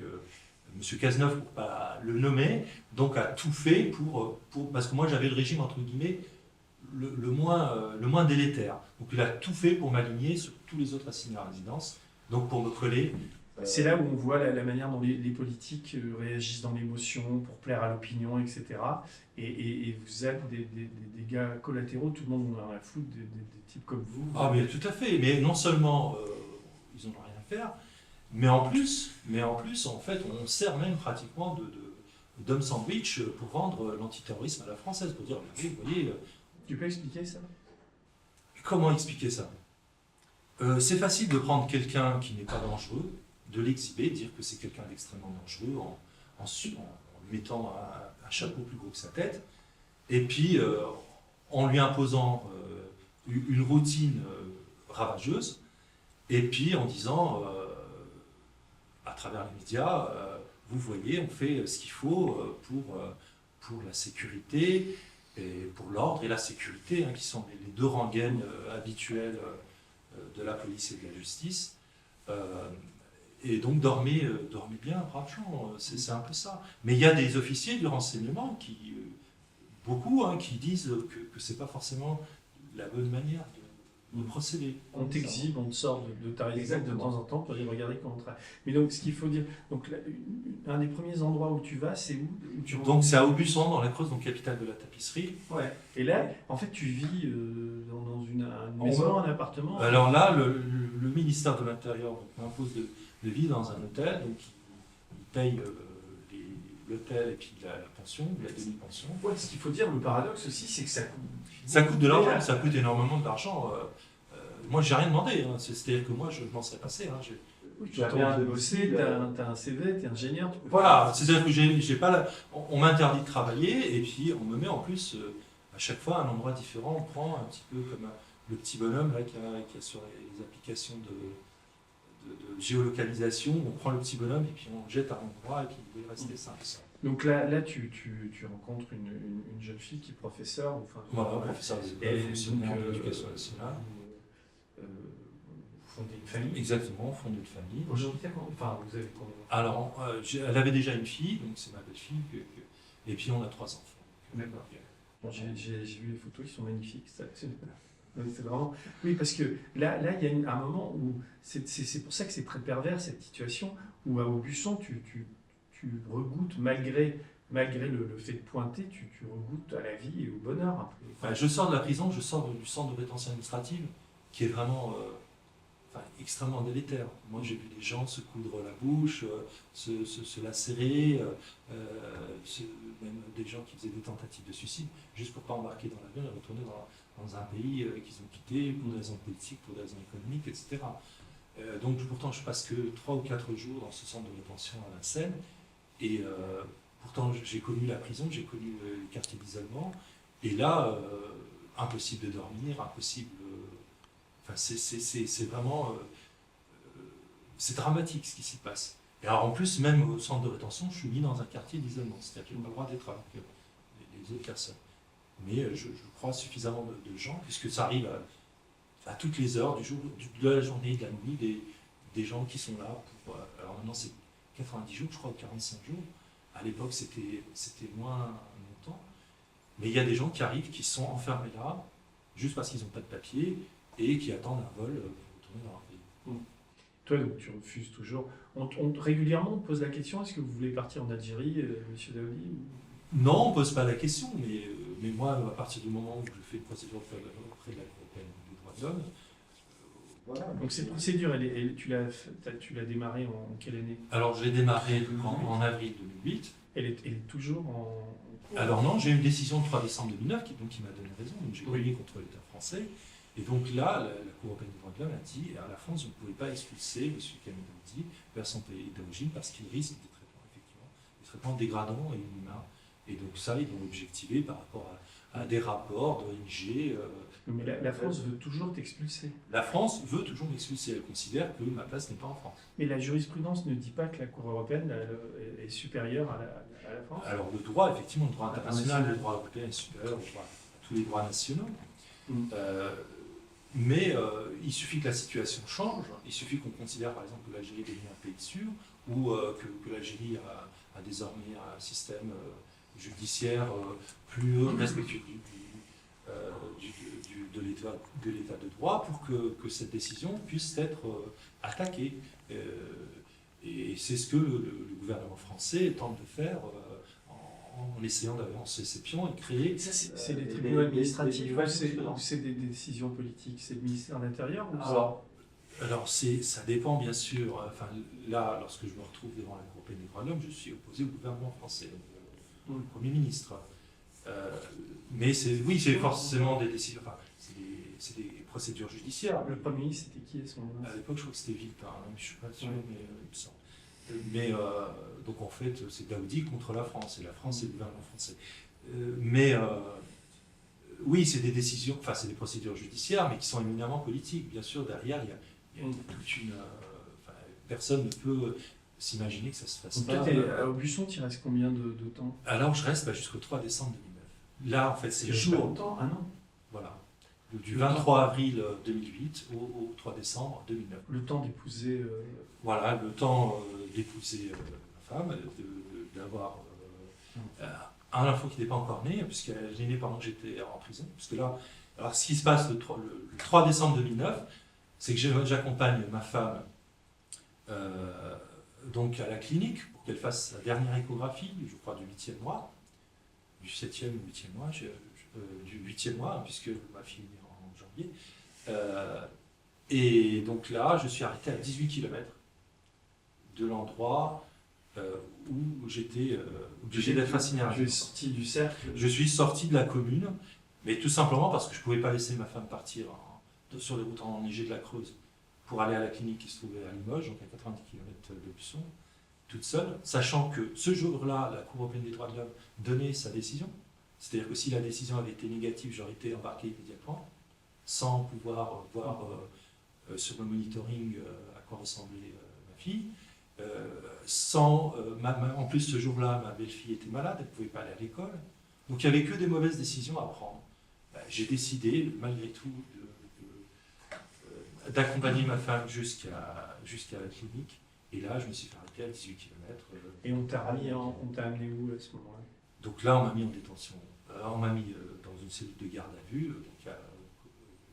M. Cazeneuve, pour pas le nommer, donc a tout fait pour parce que moi j'avais le régime entre guillemets le moins délétère. Donc il a tout fait pour m'aligner sur tous les autres assignés à résidence, donc pour me coller. C'est là où on voit la manière dont les politiques réagissent dans l'émotion pour plaire à l'opinion, etc. Et vous êtes des gars collatéraux, tout le monde en a à foutre, des types comme vous. Ah mais tout à fait, mais non seulement ils n'en ont rien à faire, mais en plus, en fait, on sert même pratiquement d'homme sandwich pour vendre l'antiterrorisme à la française, pour dire, regardez, vous voyez... Tu peux expliquer ça? Comment expliquer ça? C'est facile de prendre quelqu'un qui n'est pas dangereux, de l'exhiber, dire que c'est quelqu'un d'extrêmement dangereux en lui mettant un chapeau plus gros que sa tête, et puis en lui imposant une routine ravageuse, et puis en disant, à travers les médias, vous voyez, on fait ce qu'il faut pour la sécurité, et pour l'ordre et la sécurité, qui sont les deux rengaines habituelles de la police et de la justice. Et donc dormez bien, braves gens, c'est un peu ça. Mais il y a des officiers du renseignement, beaucoup, qui disent que ce n'est pas forcément la bonne manière de procéder. On t'exhibe, on te sort de ta résidence de temps en temps pour dire regardez comment on travaille. Mais donc ce qu'il faut dire, donc un des premiers endroits où tu vas, c'est où tu Donc c'est à Aubusson, dans la Creuse, donc capitale de la tapisserie. Ouais. Et là, en fait, tu vis dans une maison, un appartement. Alors là, le ministère de l'Intérieur m'impose de vivre dans un hôtel, donc il paye l'hôtel et puis la pension, la demi-pension. Ouais, ce qu'il faut dire, le paradoxe aussi, c'est que ça coûte. Ça coûte de l'argent, ça coûte énormément d'argent. Moi, j'ai rien demandé, c'est-à-dire que moi, je m'en serais passé. Tu as bien de bosser, tu as un CV, tu es ingénieur. Voilà, c'est-à-dire que j'ai pas on m'interdit de travailler, et puis on me met en plus, à chaque fois, à un endroit différent. On prend un petit peu comme le petit bonhomme là, qui a sur les applications de géolocalisation. On prend le petit bonhomme, et puis on le jette à un endroit, et puis il est resté simple. Donc là tu rencontres une jeune fille qui est professeure. Voilà, professeur fonctionnaire de l'éducation nationale. Vous fondez une famille. Exactement, on fonde une famille. Aujourd'hui, vous avez combien? Alors, elle avait déjà une fille, donc c'est ma belle-fille, et puis on a 3 enfants. D'accord. Bon, j'ai vu les photos, ils sont magnifiques. C'est vraiment... Oui, parce que là il y a un moment où c'est pour ça que c'est très pervers cette situation où à Aubusson tu regoutes malgré le fait de pointer, tu regoutes à la vie et au bonheur un peu. Enfin, je sors de la prison, je sors du centre de rétention administrative qui est vraiment extrêmement délétère. Moi j'ai vu des gens se coudre la bouche, se lacérer, même des gens qui faisaient des tentatives de suicide juste pour ne pas embarquer dans l'avion et retourner dans un pays qu'ils ont quitté pour des raisons politiques, pour des raisons économiques, etc. Donc pourtant je passe que 3 ou 4 jours dans ce centre de rétention à Vincennes, et pourtant j'ai connu la prison, j'ai connu les quartiers d'isolement, et là impossible de dormir, impossible... Enfin, c'est vraiment... c'est dramatique ce qui s'y passe. Et alors en plus, même au centre de rétention, je suis mis dans un quartier d'isolement, c'est-à-dire qu'il n'y a pas le droit d'être avec les autres personnes. Mais je crois suffisamment de gens, puisque ça arrive à toutes les heures du jour, de la journée, de la nuit, des gens qui sont là pour... alors maintenant c'est 90 jours, je crois, ou 45 jours. À l'époque c'était moins longtemps. Mais il y a des gens qui arrivent, qui sont enfermés là, juste parce qu'ils n'ont pas de papier, et qui attendent un vol pour retourner dans leur pays. Toi, donc, tu refuses toujours. Régulièrement, on te pose la question, est-ce que vous voulez partir en Algérie, monsieur Daoudi Non, on ne pose pas la question, mais moi, à partir du moment où je fais une procédure auprès de la Cour européenne des droits de l'homme, voilà. Donc cette procédure, tu l'as démarrée en quelle année? Alors, je l'ai démarré en avril 2008. Elle est toujours en... Alors non, j'ai eu une décision le 3 décembre 2009 qui m'a donné raison, donc j'ai gagné contre l'État français. Et donc là, la Cour européenne des droits de l'homme a dit à la France, vous ne pouvez pas expulser M. Kamel Daoudi vers son pays d'origine parce qu'il risque des traitements dégradants et inhumains. Et donc ça, ils l'ont objectivé par rapport à des rapports d'ONG. Mais la France veut toujours t'expulser. La France veut toujours m'expulser. Elle considère que ma place n'est pas en France. Mais la jurisprudence ne dit pas que la Cour européenne est supérieure à la France. Alors le droit, effectivement, le droit international, le droit européen est supérieur à tous les droits nationaux. Mais il suffit que la situation change, il suffit qu'on considère par exemple que l'Algérie est devenu un pays sûr, ou que l'Algérie a désormais un système judiciaire plus respectueux de l'état de droit pour que cette décision puisse être attaquée. Et c'est ce que le gouvernement français tente de faire en essayant d'avancer ses pions et de créer... C'est les tribunaux administratifs ou c'est des décisions politiques? C'est le ministère de l'Intérieur ou alors ça dépend bien sûr. Enfin, là, lorsque je me retrouve devant la Cour européenne des droits de l'homme, je suis opposé au gouvernement français, au Premier ministre. Mais oui, c'est forcément des décisions... Enfin, c'est des procédures judiciaires. Le Premier ministre, c'était qui à ce moment-là? À l'époque, je crois que c'était Villepin, je ne suis pas sûr, mais il me semble. Mais donc en fait, c'est Daoudi contre la France, et la France, c'est le gouvernement français. Oui, c'est des décisions, enfin, c'est des procédures judiciaires, mais qui sont éminemment politiques. Bien sûr, derrière, il y a toute une. Personne ne peut s'imaginer que ça se fasse pas. À Aubusson, tu restes combien de temps? Alors, je reste jusqu'au 3 décembre 2009. Là, en fait, c'est le jour. Longtemps, un an. Voilà. Du 23 avril 2008 au 3 décembre 2009. Le temps d'épouser... Voilà, le temps d'épouser ma femme, d'avoir un enfant qui n'était pas encore né, puisqu'elle est née pendant que j'étais en prison. Parce que là, alors ce qui se passe le 3 décembre 2009, c'est que j'accompagne ma femme donc à la clinique pour qu'elle fasse sa dernière échographie, je crois du 8e mois, du 7e ou 8e mois, du 8e mois, puisque ma fille est en janvier. Et donc là, je suis arrêté à 18 km de l'endroit où j'étais obligé d'être assigné à la Je suis sorti du cercle. Je suis sorti de la commune, mais tout simplement parce que je ne pouvais pas laisser ma femme partir sur les routes enneigées de la Creuse pour aller à la clinique qui se trouvait à Limoges, donc à 90 km de Busson, toute seule, sachant que ce jour-là, la Cour européenne des droits de l'homme donnait sa décision. C'est-à-dire que si la décision avait été négative, j'aurais été embarqué immédiatement, sans pouvoir voir sur le monitoring à quoi ressemblait ma fille. En plus, ce jour-là, ma belle-fille était malade, elle ne pouvait pas aller à l'école. Donc il n'y avait que des mauvaises décisions à prendre. J'ai décidé, malgré tout, d'accompagner ma femme jusqu'à la clinique. Et là, je me suis fait arrêter à 18 km. Et on t'a amené où à ce moment-là? Donc là, on m'a mis en détention. On m'a mis dans une cellule de garde à vue, donc à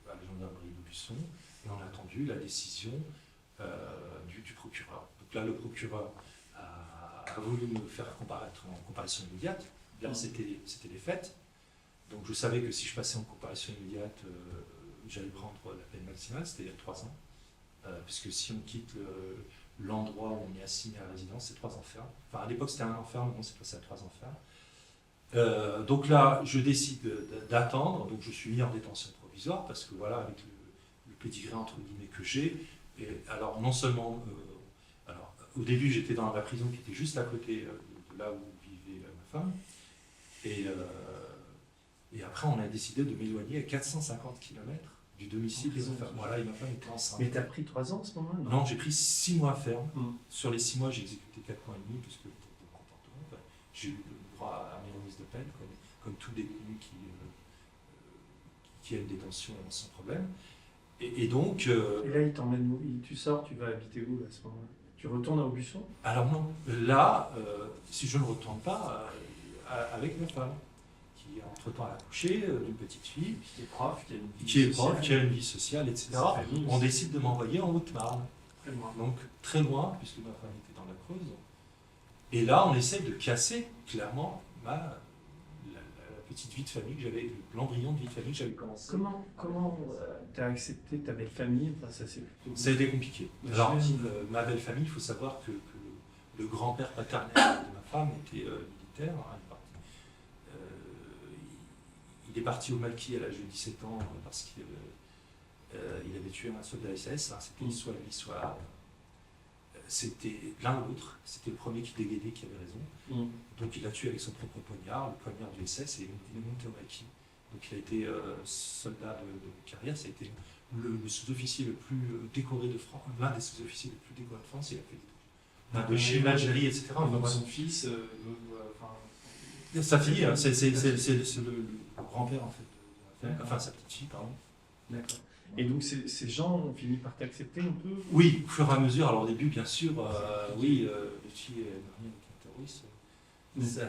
la gendarmerie de Busson, et on a attendu la décision du procureur. Donc là, le procureur a voulu me faire comparaître en comparaison immédiate. Là, c'était les fêtes. Donc je savais que si je passais en comparaison immédiate, j'allais prendre la peine maximale, c'est-à-dire 3 ans. Puisque si on quitte l'endroit où on est assigné à la résidence, c'est 3 ans ferme. Enfin, à l'époque, c'était 1 an ferme, mais on s'est passé à 3 ans ferme. Donc là, je décide d'attendre. Donc je suis mis en détention provisoire parce que voilà, avec le pédigré entre guillemets que j'ai. Et alors non seulement, au début j'étais dans la prison qui était juste à côté de là où vivait ma femme. Et après on a décidé de m'éloigner à 450 km du domicile de ma femme. Voilà, et ma femme était enceinte. Mais t'as pris 3 ans à ce moment-là? Non, j'ai pris 6 mois ferme. Sur les 6 mois, j'ai exécuté 4 mois et demi parce que pour comportement, j'ai eu le droit à mes remises de peine, comme tout détenu qui a une détention sans problème. Et donc... Et là, il t'emmène où? Tu sors, tu vas habiter où à ce moment-là? Tu retournes à Aubusson? Alors non, là, si je ne retourne pas, avec ma femme, qui entre-temps a accouché d'une petite fille, qui est prof, qui a une vie sociale, etc. On décide de m'envoyer en Haute-Marne. Donc très loin, puisque ma femme était dans la Creuse. Et là, on essaie de casser clairement la petite vie de famille que j'avais, l'embryon de vie de famille que j'avais commencé. Comment tu as accepté ta belle famille? Enfin, ça a été compliqué. Alors, ma belle famille, il faut savoir que le grand-père paternel de ma femme était militaire. Il est parti au Malki à l'âge de 17 ans parce qu'il avait tué un soldat SS. C'était soit lui, soit... C'était l'un ou l'autre. C'était le premier qui dégainait qui avait raison. Donc il l'a tué avec son propre poignard, le poignard du SS, et il est monté au Malki. Donc il a été soldat de carrière, ça a été le sous-officier le plus décoré de France, l'un des sous-officiers les plus décorés de France. Il a fait de Chine, l'Algérie, etc. Donc son fils, sa fille, c'est le grand-père en fait, enfin sa petite fille, pardon. D'accord. Et donc ces gens ont fini par t'accepter un peu? Oui, au fur et à mesure. Alors au début, bien sûr, oui, les filles mariées avec un terroriste,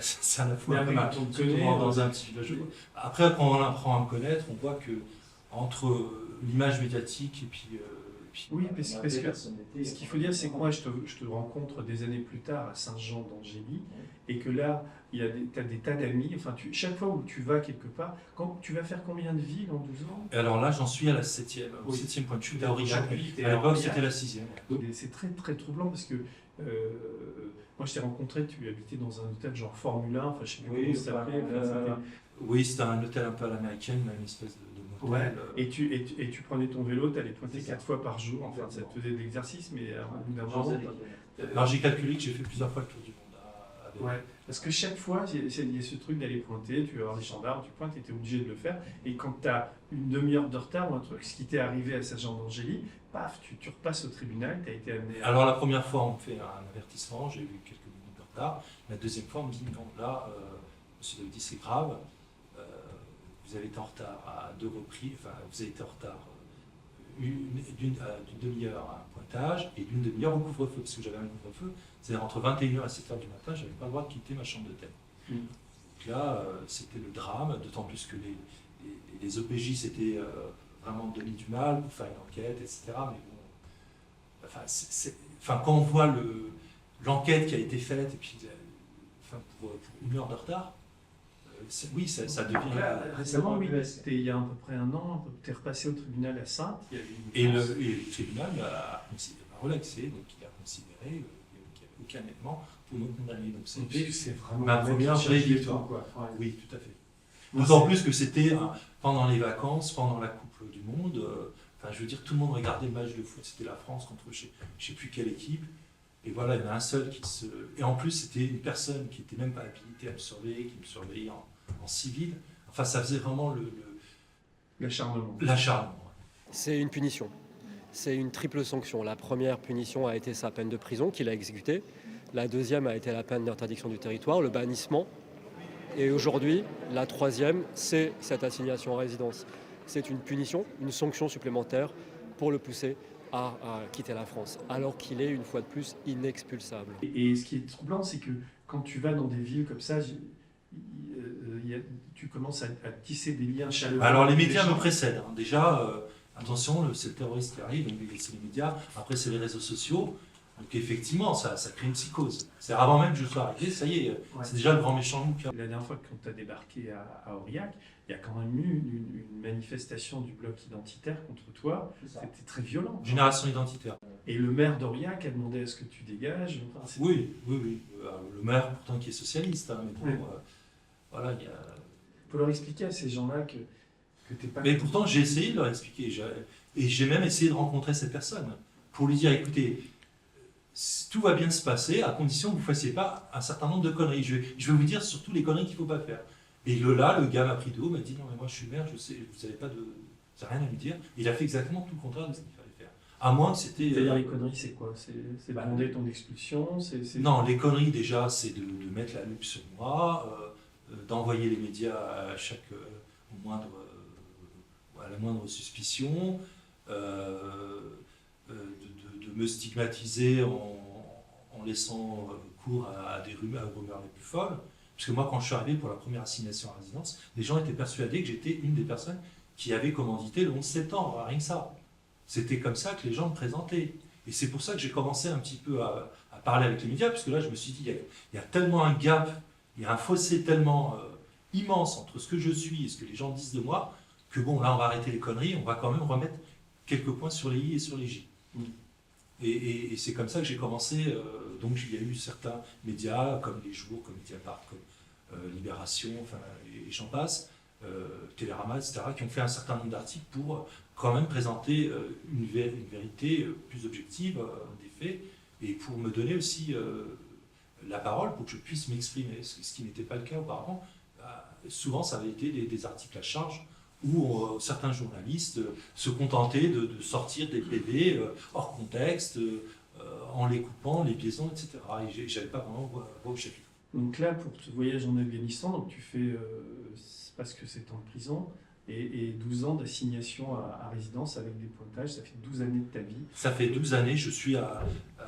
c'est à la fois dans un petit village. Après, quand on apprend à me connaître, on voit que entre l'image médiatique et puis oui, parce que ce qu'il faut dire, c'est que moi, je te rencontre des années plus tard à Saint-Jean d'Angély, et que là, tu as des tas d'amis. Enfin, chaque fois où tu vas quelque part, tu vas faire combien de villes en 12 ans? Et alors là, j'en suis à la 7e, au 7e point de chute à Aurillac. À l'époque, c'était la 6e. C'est très, très troublant parce que moi, je t'ai rencontré, tu habitais dans un hôtel genre Formule 1, enfin, je sais plus comment ça s'appelait. Oui, c'était un hôtel un peu à l'américaine, une espèce de motel. Ouais. Et tu prenais ton vélo, tu allais pointer 4 fois par jour. Enfin, ça te faisait de l'exercice, mais au bout d'un moment. Alors j'ai calculé que j'ai fait plusieurs fois le tour du monde. Ouais, parce que chaque fois, il y a ce truc d'aller pointer, tu vas voir les gendarmes, tu pointes, tu étais obligé de le faire. Et quand tu as une demi-heure de retard ou un truc, ce qui t'est arrivé à Saint-Jean d'Angély, paf, tu repasses au tribunal, tu as été amené à... Alors la première fois, on me fait un avertissement, j'ai eu quelques minutes de retard. La deuxième fois, on me dit non, là, monsieur Davidi, c'est grave. Vous avez été en retard à 2 reprises, enfin, vous avez été en retard d'une demi-heure à un pointage et d'une demi-heure au couvre-feu, parce que j'avais un couvre-feu, c'est-à-dire entre 21h et 7h du matin, je n'avais pas le droit de quitter ma chambre d'hôtel. Donc là, c'était le drame, d'autant plus que les OPJ, c'était vraiment donné du mal pour faire une enquête, etc. Mais bon, enfin, quand on voit l'enquête qui a été faite, et puis pour 1 heure de retard, oui, ça devient... Récemment, oui, c'était il y a à peu près 1 an, tu es repassé au tribunal à Saintes. Et le tribunal a relaxé, donc il a considéré qu'il n'y avait aucun élément pour me condamner. Donc c'est vraiment ma première vraie victoire. Oui, tout à fait. D'autant plus que c'était pendant les vacances, pendant la Coupe du Monde. Enfin, je veux dire, tout le monde regardait le match de foot, c'était la France contre je ne sais plus quelle équipe. Et voilà, il y en a un seul qui se... Et en plus, c'était une personne qui n'était même pas habilitée à me surveiller, qui me surveillait en civil. Enfin, ça faisait vraiment l'acharnement. L'acharnement. C'est une punition. C'est une triple sanction. La première punition a été sa peine de prison qu'il a exécutée. La deuxième a été la peine d'interdiction du territoire, le bannissement. Et aujourd'hui, la troisième, c'est cette assignation à résidence. C'est une punition, une sanction supplémentaire pour le pousser à quitter la France, alors qu'il est, une fois de plus, inexpulsable. Et ce qui est troublant, c'est que quand tu vas dans des villes comme ça, tu commences à tisser des liens chaleureux. Alors les médias me précèdent. Déjà, attention, c'est le terroriste qui arrive, donc c'est les médias, après c'est les réseaux sociaux. Donc effectivement, ça crée une psychose. C'est avant même que je sois arrivé, ça y est, c'est déjà le grand méchant loup. La dernière fois quand tu as débarqué à Aurillac, il y a quand même eu une manifestation du bloc identitaire contre toi. C'était très violent. Génération identitaire. Et le maire d'Aurillac a demandé à ce que tu dégages. Enfin, oui. Le maire, pourtant, qui est socialiste. Hein, mais bon, voilà, il y a... faut leur expliquer à ces gens-là que tu n'es pas... Mais pourtant, j'ai essayé de leur expliquer. Et j'ai même essayé de rencontrer cette personne pour lui dire, écoutez, tout va bien se passer à condition que vous ne fassiez pas un certain nombre de conneries. Je vais vous dire surtout les conneries qu'il ne faut pas faire. Et le gars m'a pris de haut, m'a dit non mais moi je suis maire, je sais, vous n'avez pas de, vous n'avez rien à me dire. Il a fait exactement tout le contraire de ce qu'il fallait faire. À moins que c'était. C'est-à-dire les conneries, c'est quoi? C'est demander ton expulsion. Non, les conneries déjà, c'est de mettre la loupe sur moi, d'envoyer les médias à la moindre suspicion, de me stigmatiser en laissant cours à des rumeurs les plus folles. Parce que moi, quand je suis arrivé pour la première assignation à résidence, les gens étaient persuadés que j'étais une des personnes qui avait commandité le 11 septembre, rien que ça. C'était comme ça que les gens me présentaient. Et c'est pour ça que j'ai commencé un petit peu à parler avec les médias, parce que là, je me suis dit, il y a tellement un gap, il y a un fossé tellement immense entre ce que je suis et ce que les gens disent de moi, que bon, là, on va arrêter les conneries, on va quand même remettre quelques points sur les i et sur les j. Et c'est comme ça que j'ai commencé. Donc il y a eu certains médias, comme Les Jours, comme Mediapart, comme Libération, enfin, et j'en passe, Télérama, etc., qui ont fait un certain nombre d'articles pour quand même présenter une vérité plus objective des faits, et pour me donner aussi la parole pour que je puisse m'exprimer, ce qui n'était pas le cas auparavant. souvent ça avait été des articles à charge où certains journalistes se contentaient de sortir des PV hors contexte, en les coupant, les biaisant, etc. Et j'avais pas vraiment voix au chapitre. Donc là, pour ce voyage en Afghanistan, donc tu fais parce que c'est en prison, et 12 ans d'assignation à résidence avec des pointages, ça fait 12 années de ta vie. Ça fait 12 années, je suis à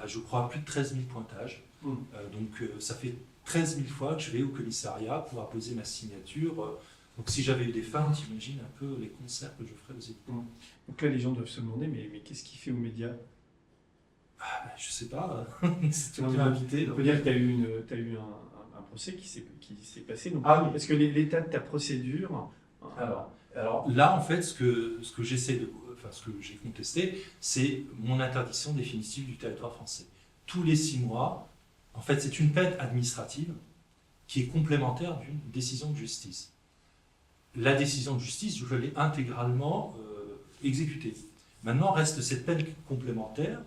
je crois, plus de 13 000 pointages. Ça fait 13 000 fois que je vais au commissariat pour apposer ma signature. Donc si j'avais eu des femmes, t'imagines un peu les concerts que je ferais aux éditeurs. Donc là, les gens doivent se demander, mais qu'est-ce qu'il fait aux médias? Je sais pas, c'est On tout invité. peut dire que tu as eu un procès qui s'est passé. Donc, Ah oui. Parce que l'état de ta procédure... Alors là, en fait, ce que j'ai contesté, c'est mon interdiction définitive du territoire français. Tous les 6 mois, en fait, c'est une peine administrative qui est complémentaire d'une décision de justice. La décision de justice, je l'ai intégralement exécutée. Maintenant, reste cette peine complémentaire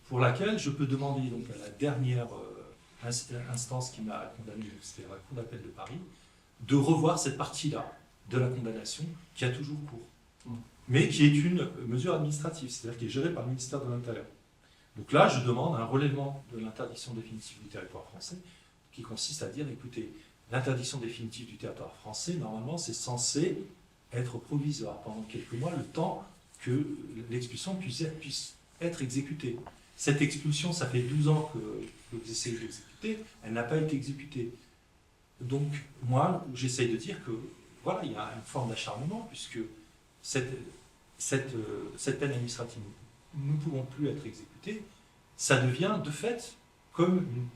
pour laquelle je peux demander donc, à la dernière instance qui m'a condamné, c'était la Cour d'appel de Paris, de revoir cette partie-là de la condamnation qui a toujours cours, mais qui est une mesure administrative, c'est-à-dire qui est gérée par le ministère de l'Intérieur. Donc là, je demande un relèvement de l'interdiction définitive du territoire français, qui consiste à dire, écoutez, l'interdiction définitive du territoire français, normalement, c'est censé être provisoire pendant quelques mois, le temps que l'expulsion puisse être exécutée. Cette expulsion, ça fait 12 ans que vous essayez d'exécuter, elle n'a pas été exécutée. Donc, moi, j'essaye de dire que, voilà, il y a une forme d'acharnement, puisque cette peine administrative, nous ne pouvons plus être exécutés, ça devient, de fait, comme une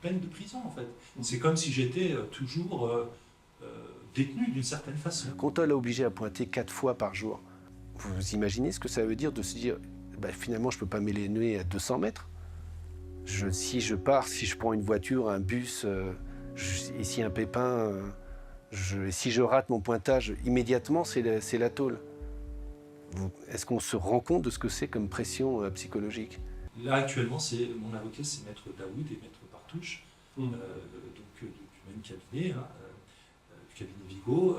peine de prison, en fait. C'est comme si j'étais toujours détenu d'une certaine façon. Quand on l'a obligé à pointer 4 fois par jour, vous imaginez ce que ça veut dire de se dire, finalement, je ne peux pas m'éloigner à 200 mètres. Si je prends une voiture, un bus... et si un pépin, si je rate mon pointage, immédiatement, c'est la tôle. Est-ce qu'on se rend compte de ce que c'est comme pression psychologique? Là, actuellement, mon avocat, c'est Maître Daoud et Maître Partouche, donc du même cabinet, du cabinet Vigo,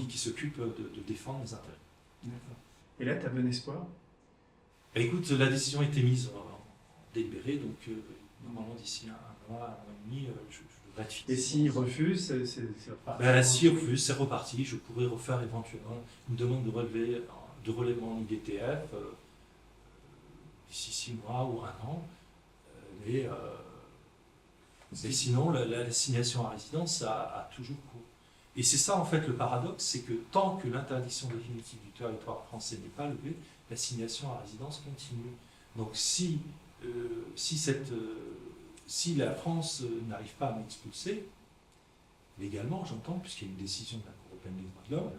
qui s'occupe de défendre les intérêts. D'accord. Et là, tu as bon espoir? Écoute, la décision a été mise en délibéré, donc normalement, d'ici un mois et demi, je ratifie. Et s'il refuse, c'est reparti? S'il refuse, c'est reparti. Je pourrais refaire éventuellement une demande de relèvement en IDTF d'ici 6 mois ou 1 an. Mais sinon, l'assignation à résidence a toujours cours. Et c'est ça, en fait, le paradoxe, c'est que tant que l'interdiction définitive du territoire français n'est pas levée, l'assignation à résidence continue. Donc si la France n'arrive pas à m'expulser, légalement, j'entends, puisqu'il y a une décision de la Cour européenne des droits de l'homme,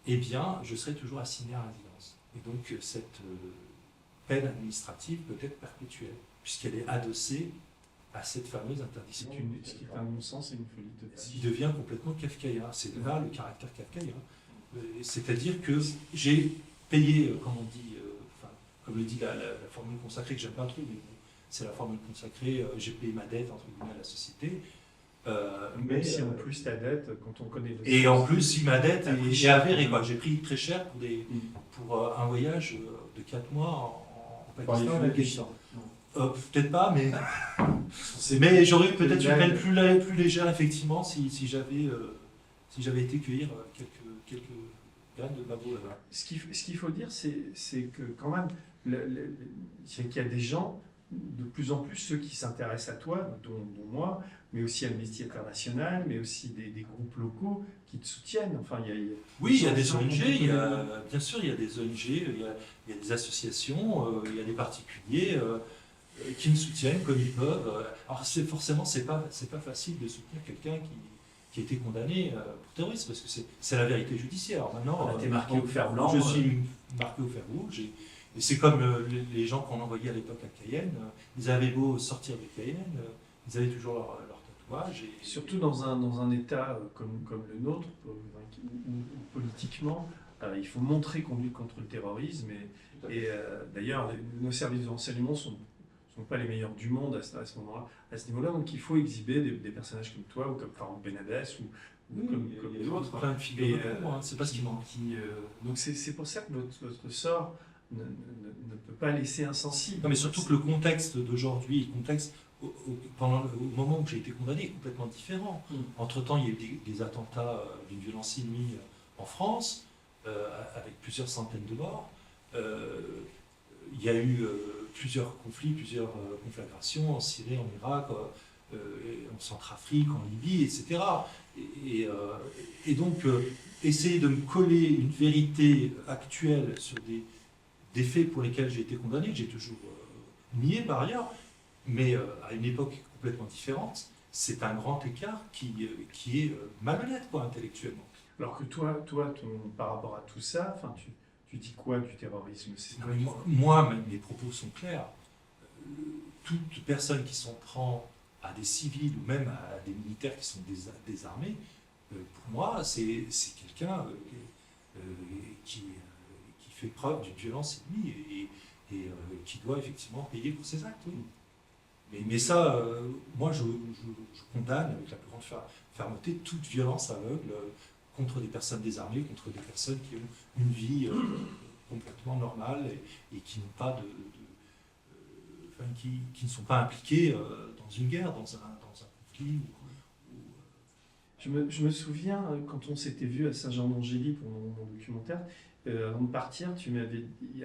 eh bien, je serai toujours assigné à résidence. Et donc, cette peine administrative peut être perpétuelle, puisqu'elle est adossée à cette fameuse interdiction. Ce qui est un non-sens et une folie totale. Ce qui devient complètement kafkaïen. C'est là le caractère kafkaïen. C'est-à-dire que j'ai payé, comme on dit, comme le dit la formule consacrée, que j'aime pas trop, mais c'est la formule consacrée, j'ai payé ma dette, entre guillemets, à la société. Mais si en plus ta dette, quand on connaît le et sens, en plus, si ma dette est avérée, quoi. J'ai pris très cher pour un voyage de 4 mois en Pakistan. Peut-être pas, mais j'aurais eu peut-être une peine plus légère, effectivement, si j'avais été cueillir quelques graines de babo là-bas. Ce qu'il faut dire, c'est que quand même, qu'il y a des gens, de plus en plus ceux qui s'intéressent à toi, dont moi, mais aussi Amnesty International, mais aussi des groupes locaux qui te soutiennent. Enfin, oui, il y a des ONG, bien sûr, il y a des ONG, il y a des associations, il y a des particuliers qui me soutiennent comme ils peuvent. Alors forcément, c'est pas facile de soutenir quelqu'un qui a été condamné pour terrorisme, parce que c'est la vérité judiciaire. Alors maintenant, t'es marqué au fer blanc. Je suis marqué au fer rouge. Et c'est comme les gens qu'on envoyait à l'époque à Cayenne. Ils avaient beau sortir de Cayenne, ils avaient toujours leur tatouage. Surtout dans un État comme le nôtre, où politiquement, il faut montrer qu'on lutte contre le terrorisme. Et d'ailleurs, nos services de renseignement sont sont pas les meilleurs du monde à ce moment-là, à ce niveau-là. Donc il faut exhiber des personnages comme toi ou comme Farouk Benabès ou comme il y a d'autres. plein de figures de proue, c'est pas ce qui manque. Donc c'est pour ça que votre sort ne peut pas laisser insensible. Non, mais surtout que le contexte d'aujourd'hui, le contexte au moment où j'ai été condamné est complètement différent. Entre-temps, il y a eu des attentats d'une violence inouïe en France, avec plusieurs centaines de morts. Il y a eu plusieurs conflits, plusieurs conflagrations en Syrie, en Irak, en Centrafrique, en Libye, etc. Et donc, essayer de me coller une vérité actuelle sur des faits pour lesquels j'ai été condamné, que j'ai toujours nié par ailleurs, mais à une époque complètement différente, c'est un grand écart qui est malhonnête, quoi, intellectuellement. Alors que toi par rapport à tout ça, tu dis quoi du terrorisme? Moi, mes propos sont clairs. Toute personne qui s'en prend à des civils ou même à des militaires qui sont désarmés, pour moi, c'est quelqu'un qui fait preuve d'une violence ennemie et qui doit effectivement payer pour ses actes. Oui. Mais ça, moi, je condamne avec la plus grande fermeté toute violence aveugle contre des personnes désarmées, contre des personnes qui ont une vie complètement normale et qui n'ont pas qui ne sont pas impliquées dans une guerre, dans un conflit. Je me souviens, quand on s'était vu à Saint-Jean-d'Angély pour mon documentaire, avant de partir, tu m'avais dit,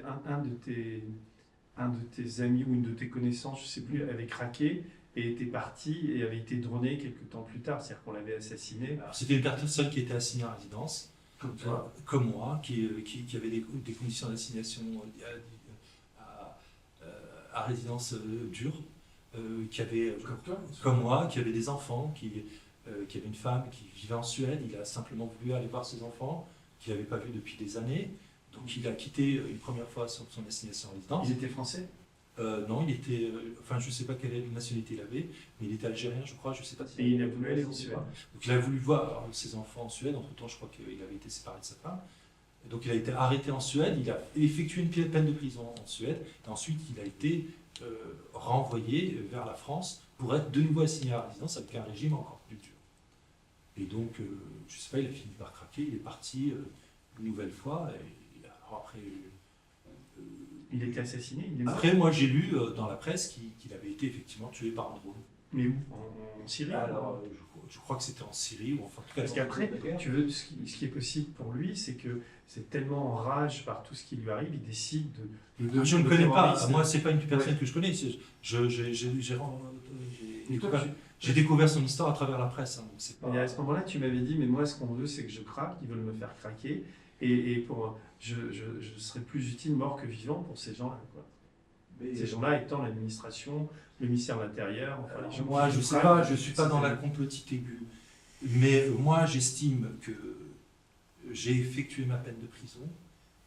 un de tes amis ou une de tes connaissances, je ne sais plus, avait craqué et était parti et avait été droné quelques temps plus tard, c'est-à-dire qu'on l'avait assassiné. C'était une personne qui était assignée à résidence, comme toi, comme moi, qui avait des conditions d'assignation à résidence dure, qui avait, comme moi, qui avait des enfants, qui avait une femme qui vivait en Suède. Il a simplement voulu aller voir ses enfants, qu'il n'avait pas vus depuis des années. Donc il a quitté une première fois son assignation à résidence. Il était français? Non, il était, je ne sais pas quelle nationalité il avait, mais il était algérien, je crois, je ne sais pas si. Et il a voulu aller en Suède. Donc il a voulu voir ses enfants en Suède. Entre-temps, je crois qu'il avait été séparé de sa femme. Et donc il a été arrêté en Suède, il a effectué une peine de prison en Suède, et ensuite il a été renvoyé vers la France pour être de nouveau assigné à résidence avec un régime encore plus dur. Et donc, je ne sais pas, il a fini par craquer, il est parti une nouvelle fois, et alors après... il était assassiné, il est mort. Après, moi j'ai lu dans la presse qu'il avait été effectivement tué par un drone. Mais où? En Syrie? Alors, je crois que c'était en Syrie, ou enfin en tout cas... Parce qu'après, tu veux, ce qui est possible pour lui, c'est que c'est tellement en rage par tout ce qui lui arrive, il décide de je ne connais pas, moi c'est pas une personne que je connais, j'ai découvert son histoire à travers la presse. Donc c'est pas... Et à ce moment-là, tu m'avais dit, mais moi ce qu'on veut, c'est que je craque, ils veulent me faire craquer, et je serais plus utile mort que vivant pour ces gens-là, quoi. Ces gens-là étant l'administration, le ministère de l'Intérieur, enfin, les gens moi, je ne sais pas, je ne suis pas dans la complotite aiguë, mais moi, j'estime que j'ai effectué ma peine de prison.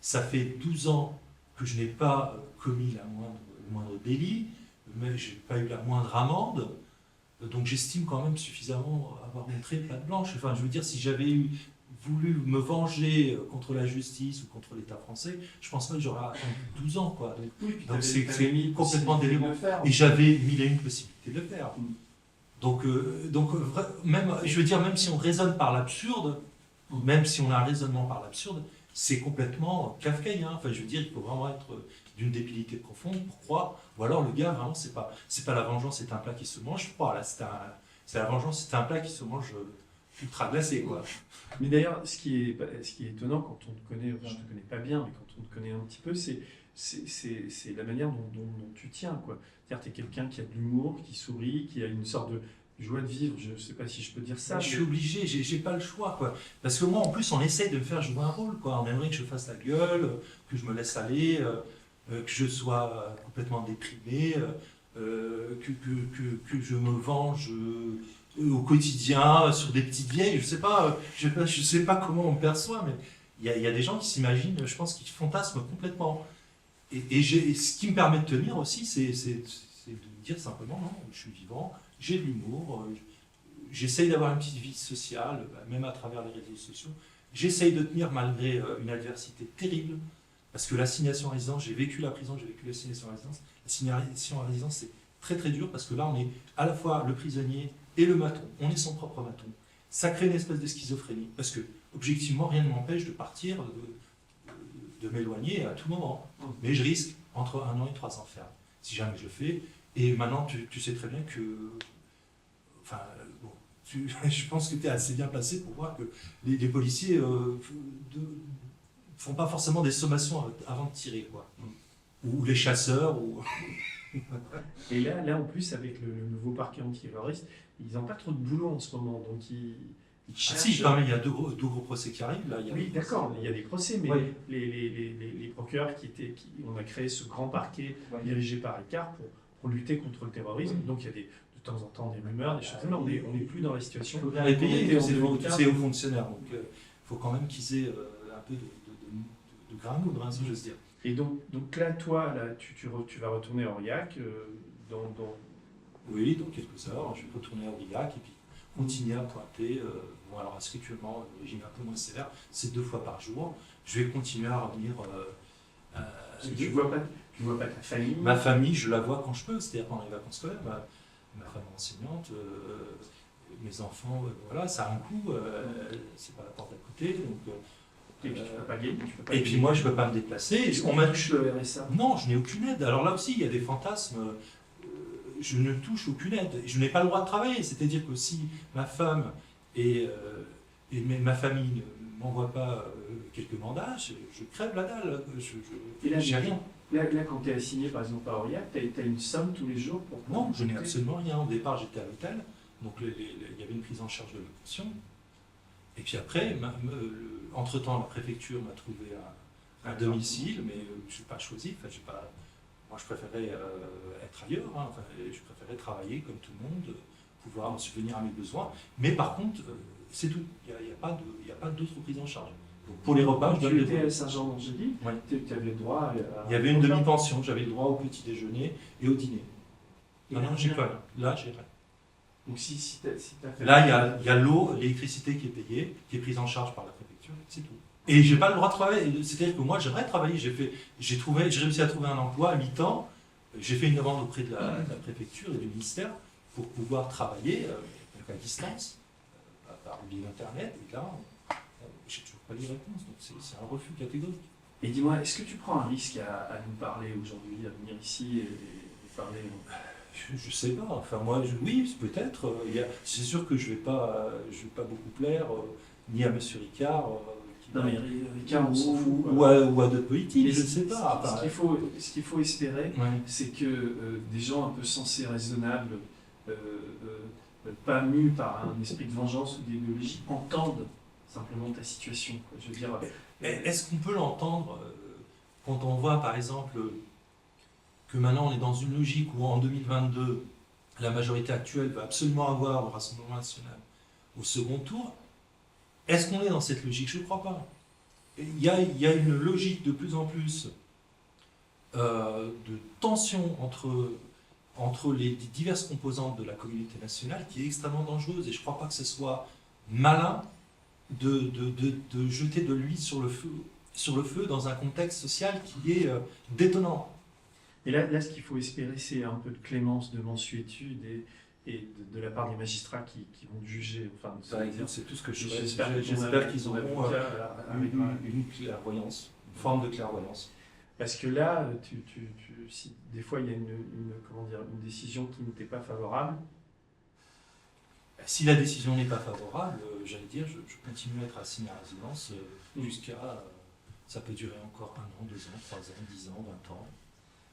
Ça fait 12 ans que je n'ai pas commis le moindre délit, mais je n'ai pas eu la moindre amende, donc j'estime quand même suffisamment avoir montré patte blanche. Enfin, je veux dire, si j'avais voulu me venger contre la justice ou contre l'État français, je pense pas que j'aurais attendu 12 ans, quoi. Donc c'est complètement délirant. Et j'avais mille et une possibilités de le faire. Donc même, je veux dire, même si on raisonne par l'absurde, même si on a un raisonnement par l'absurde, c'est complètement kafkaïen. Enfin, je veux dire, il faut vraiment être d'une débilité profonde pour croire. Ou alors le gars, vraiment, c'est pas la vengeance, c'est un plat qui se mange froid. Là, c'est la vengeance, c'est un plat qui se mange ultra glacé, quoi. Mais d'ailleurs, ce qui est étonnant quand on te connaît, je ne te connais pas bien, mais quand on te connaît un petit peu, c'est la manière dont tu tiens, quoi. C'est-à-dire, tu es quelqu'un qui a de l'humour, qui sourit, qui a une sorte de joie de vivre, je ne sais pas si je peux dire ça. Je suis obligé, j'ai pas le choix, quoi. Parce que moi, en plus, on essaye de me faire jouer un rôle, quoi. On aimerait que je fasse la gueule, que je me laisse aller, que je sois complètement déprimé, que je me venge au quotidien sur des petites vieilles. Je sais pas comment on me perçoit, mais il y a des gens qui s'imaginent, je pense, qui fantasment complètement. Et ce qui me permet de tenir aussi, c'est de me dire simplement, non, je suis vivant, j'ai de l'humour, j'essaye d'avoir une petite vie sociale, même à travers les réseaux sociaux. J'essaye de tenir malgré une adversité terrible, Parce que l'assignation à résidence, j'ai vécu la prison, j'ai vécu l'assignation à résidence. L'assignation à résidence, c'est très très dur parce que là, on est à la fois le prisonnier et le maton. On est son propre maton. Ça crée une espèce de schizophrénie parce que, objectivement, rien ne m'empêche de partir, de m'éloigner à tout moment. Mais je risque entre 1 an et 3 ans ferme, si jamais je le fais. Et maintenant, tu sais très bien que... Enfin, bon, je pense que tu es assez bien placé pour voir que les policiers font pas forcément des sommations avant de tirer, quoi. Ou les chasseurs, ou... Et là, en plus, avec le nouveau parquet antiterroriste, ils n'ont pas trop de boulot en ce moment, donc ils cherchent... Si, quand même, il y a deux gros procès qui arrivent, là. Oui, d'accord, il y a des procès, mais Oui. les procureurs on a créé ce grand parquet dirigé par Ricard pour lutter contre le terrorisme, donc il y a de temps en temps des rumeurs, des choses comme ça, on n'est plus dans la situation... Il faut bien les payer, en c'est 2015. aux fonctionnaires, donc il faut quand même qu'ils aient un peu de grain à moudre, si j'ose dire. Et donc là, toi, tu vas retourner à Aurillac, Oui, dans quelques heures, je vais retourner à Aurillac et puis continuer à pointer. Bon, alors actuellement, le régime est un peu moins sévère, c'est 2 fois par jour. Je vais continuer à revenir. tu vois pas ta famille. Ma famille, je la vois quand je peux, c'est-à-dire pendant les vacances scolaires. Ma femme enseignante, mes enfants, voilà, ça a un coût, c'est pas la porte d'à côté. Donc, Et puis tu peux pas gagner. Et puis moi, je peux pas me déplacer. On m'a touché le RSA. Non, je n'ai aucune aide. Alors là aussi, il y a des fantasmes. Je ne touche aucune aide. Je n'ai pas le droit de travailler. C'est-à-dire que si ma femme et ma famille ne m'envoient pas quelques mandats, je crève la dalle. Et là, j'ai rien. Là, quand tu es assigné par exemple à Aurillac, tu as une somme tous les jours pour... Non, je n'ai absolument rien. Au départ, j'étais à l'hôtel. Donc il y avait une prise en charge de la pension. Et puis après, entre-temps, la préfecture m'a trouvé un domicile, mais je n'ai pas choisi. Enfin, moi, je préférais être ailleurs. Enfin, je préférais travailler comme tout le monde, pouvoir subvenir à mes besoins. Mais par contre, c'est tout. Il n'y a pas d'autres prises en charge. Donc, pour les repas, je donne tu les étais repas. à Saint-Jean-d'Angély, Ouais. tu avais le droit à... Il y avait une demi-pension. J'avais le droit au petit déjeuner et au dîner. Non, j'ai pas. Là, j'ai rien. Donc si tu as fait... Là, il y a l'eau, l'électricité qui est payée, qui est prise en charge par la préfecture, c'est tout. Et j'ai pas le droit de travailler. C'est-à-dire que moi, j'aimerais travailler. J'ai réussi à trouver un emploi à mi-temps. J'ai fait une demande auprès de la préfecture et du ministère pour pouvoir travailler à distance, par le biais d'Internet. Et là, j'ai toujours pas eu de réponse. Donc c'est un refus catégorique. Et dis-moi, est-ce que tu prends un risque à nous parler aujourd'hui, à venir ici et parler... Je sais pas. Enfin, moi, oui, peut-être. C'est sûr que je vais pas beaucoup plaire, ni à M. Ricard, Non mais Ricard, on s'en fout. ou à d'autres politiques, je ne sais pas. Ce qu'il faut espérer, c'est que des gens un peu sensés, raisonnables, pas mus par un esprit de vengeance ou d'idéologie, entendent simplement ta situation. Quoi. Je veux dire, Est-ce qu'on peut l'entendre quand on voit, par exemple, que maintenant on est dans une logique où en 2022, la majorité actuelle va absolument avoir le Rassemblement national au second tour? Est-ce qu'on est dans cette logique? Je ne crois pas. Il y a une logique de plus en plus de tension entre les diverses composantes de la communauté nationale qui est extrêmement dangereuse. Et je ne crois pas que ce soit malin de jeter de l'huile sur le feu dans un contexte social qui est détonnant. Et là, ce qu'il faut espérer, c'est un peu de clémence, de mansuétude et de la part des magistrats qui vont juger. Enfin, C'est tout ce que je souhaite. J'espère qu'ils auront une clairvoyance, une forme de clairvoyance. Parce que là, si des fois il y a une décision qui ne t'est pas favorable. Si la décision n'est pas favorable, j'allais dire, je continue à être assigné à résidence jusqu'à. Ça peut durer encore 1 an, 2 ans, 3 ans, 10 ans, 20 ans.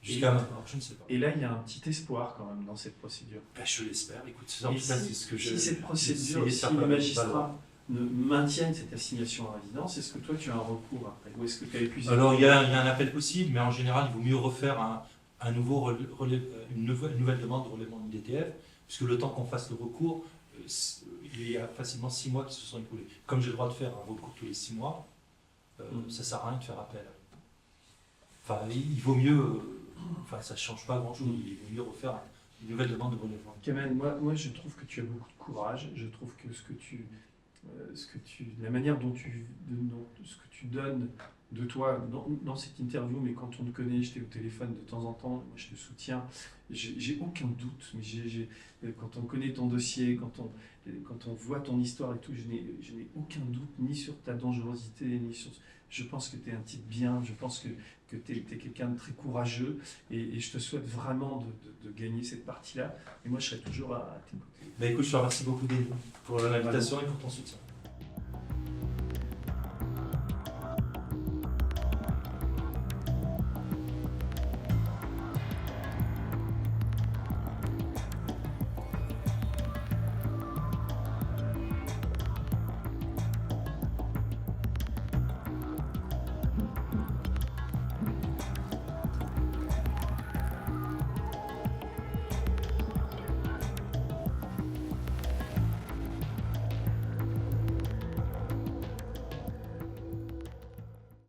Jusqu'à maintenant, je ne sais pas. Et là, il y a un petit espoir quand même dans cette procédure. Je l'espère. Écoute, c'est ce que si cette procédure, si les magistrats maintiennent cette assignation à résidence, est-ce que toi tu as un recours après? Ou est-ce que tu as épuisé? Alors il y a un appel possible, mais en général, il vaut mieux refaire une nouvelle demande de relèvement du DTF, puisque le temps qu'on fasse le recours, il y a facilement 6 mois qui se sont écoulés. Comme j'ai le droit de faire un recours tous les 6 mois, ça ne sert à rien de faire appel. Enfin, il vaut mieux. Enfin, ça ne change pas grand-chose. Il vaut mieux refaire une nouvelle demande de relèvement. Kamel, moi je trouve que tu as beaucoup de courage. Je trouve que la manière dont ce que tu donnes de toi dans cette interview, mais quand on te connaît, je t'ai au téléphone de temps en temps, moi je te soutiens, j'ai aucun doute, mais quand on connaît ton dossier, quand on voit ton histoire et tout, je n'ai aucun doute ni sur ta dangerosité, ni sur... Je pense que tu es un type bien, je pense que tu es quelqu'un de très courageux, et je te souhaite vraiment de gagner cette partie-là, et moi je serai toujours à tes côtés. Écoute, je te remercie beaucoup pour l'invitation et pour ton soutien.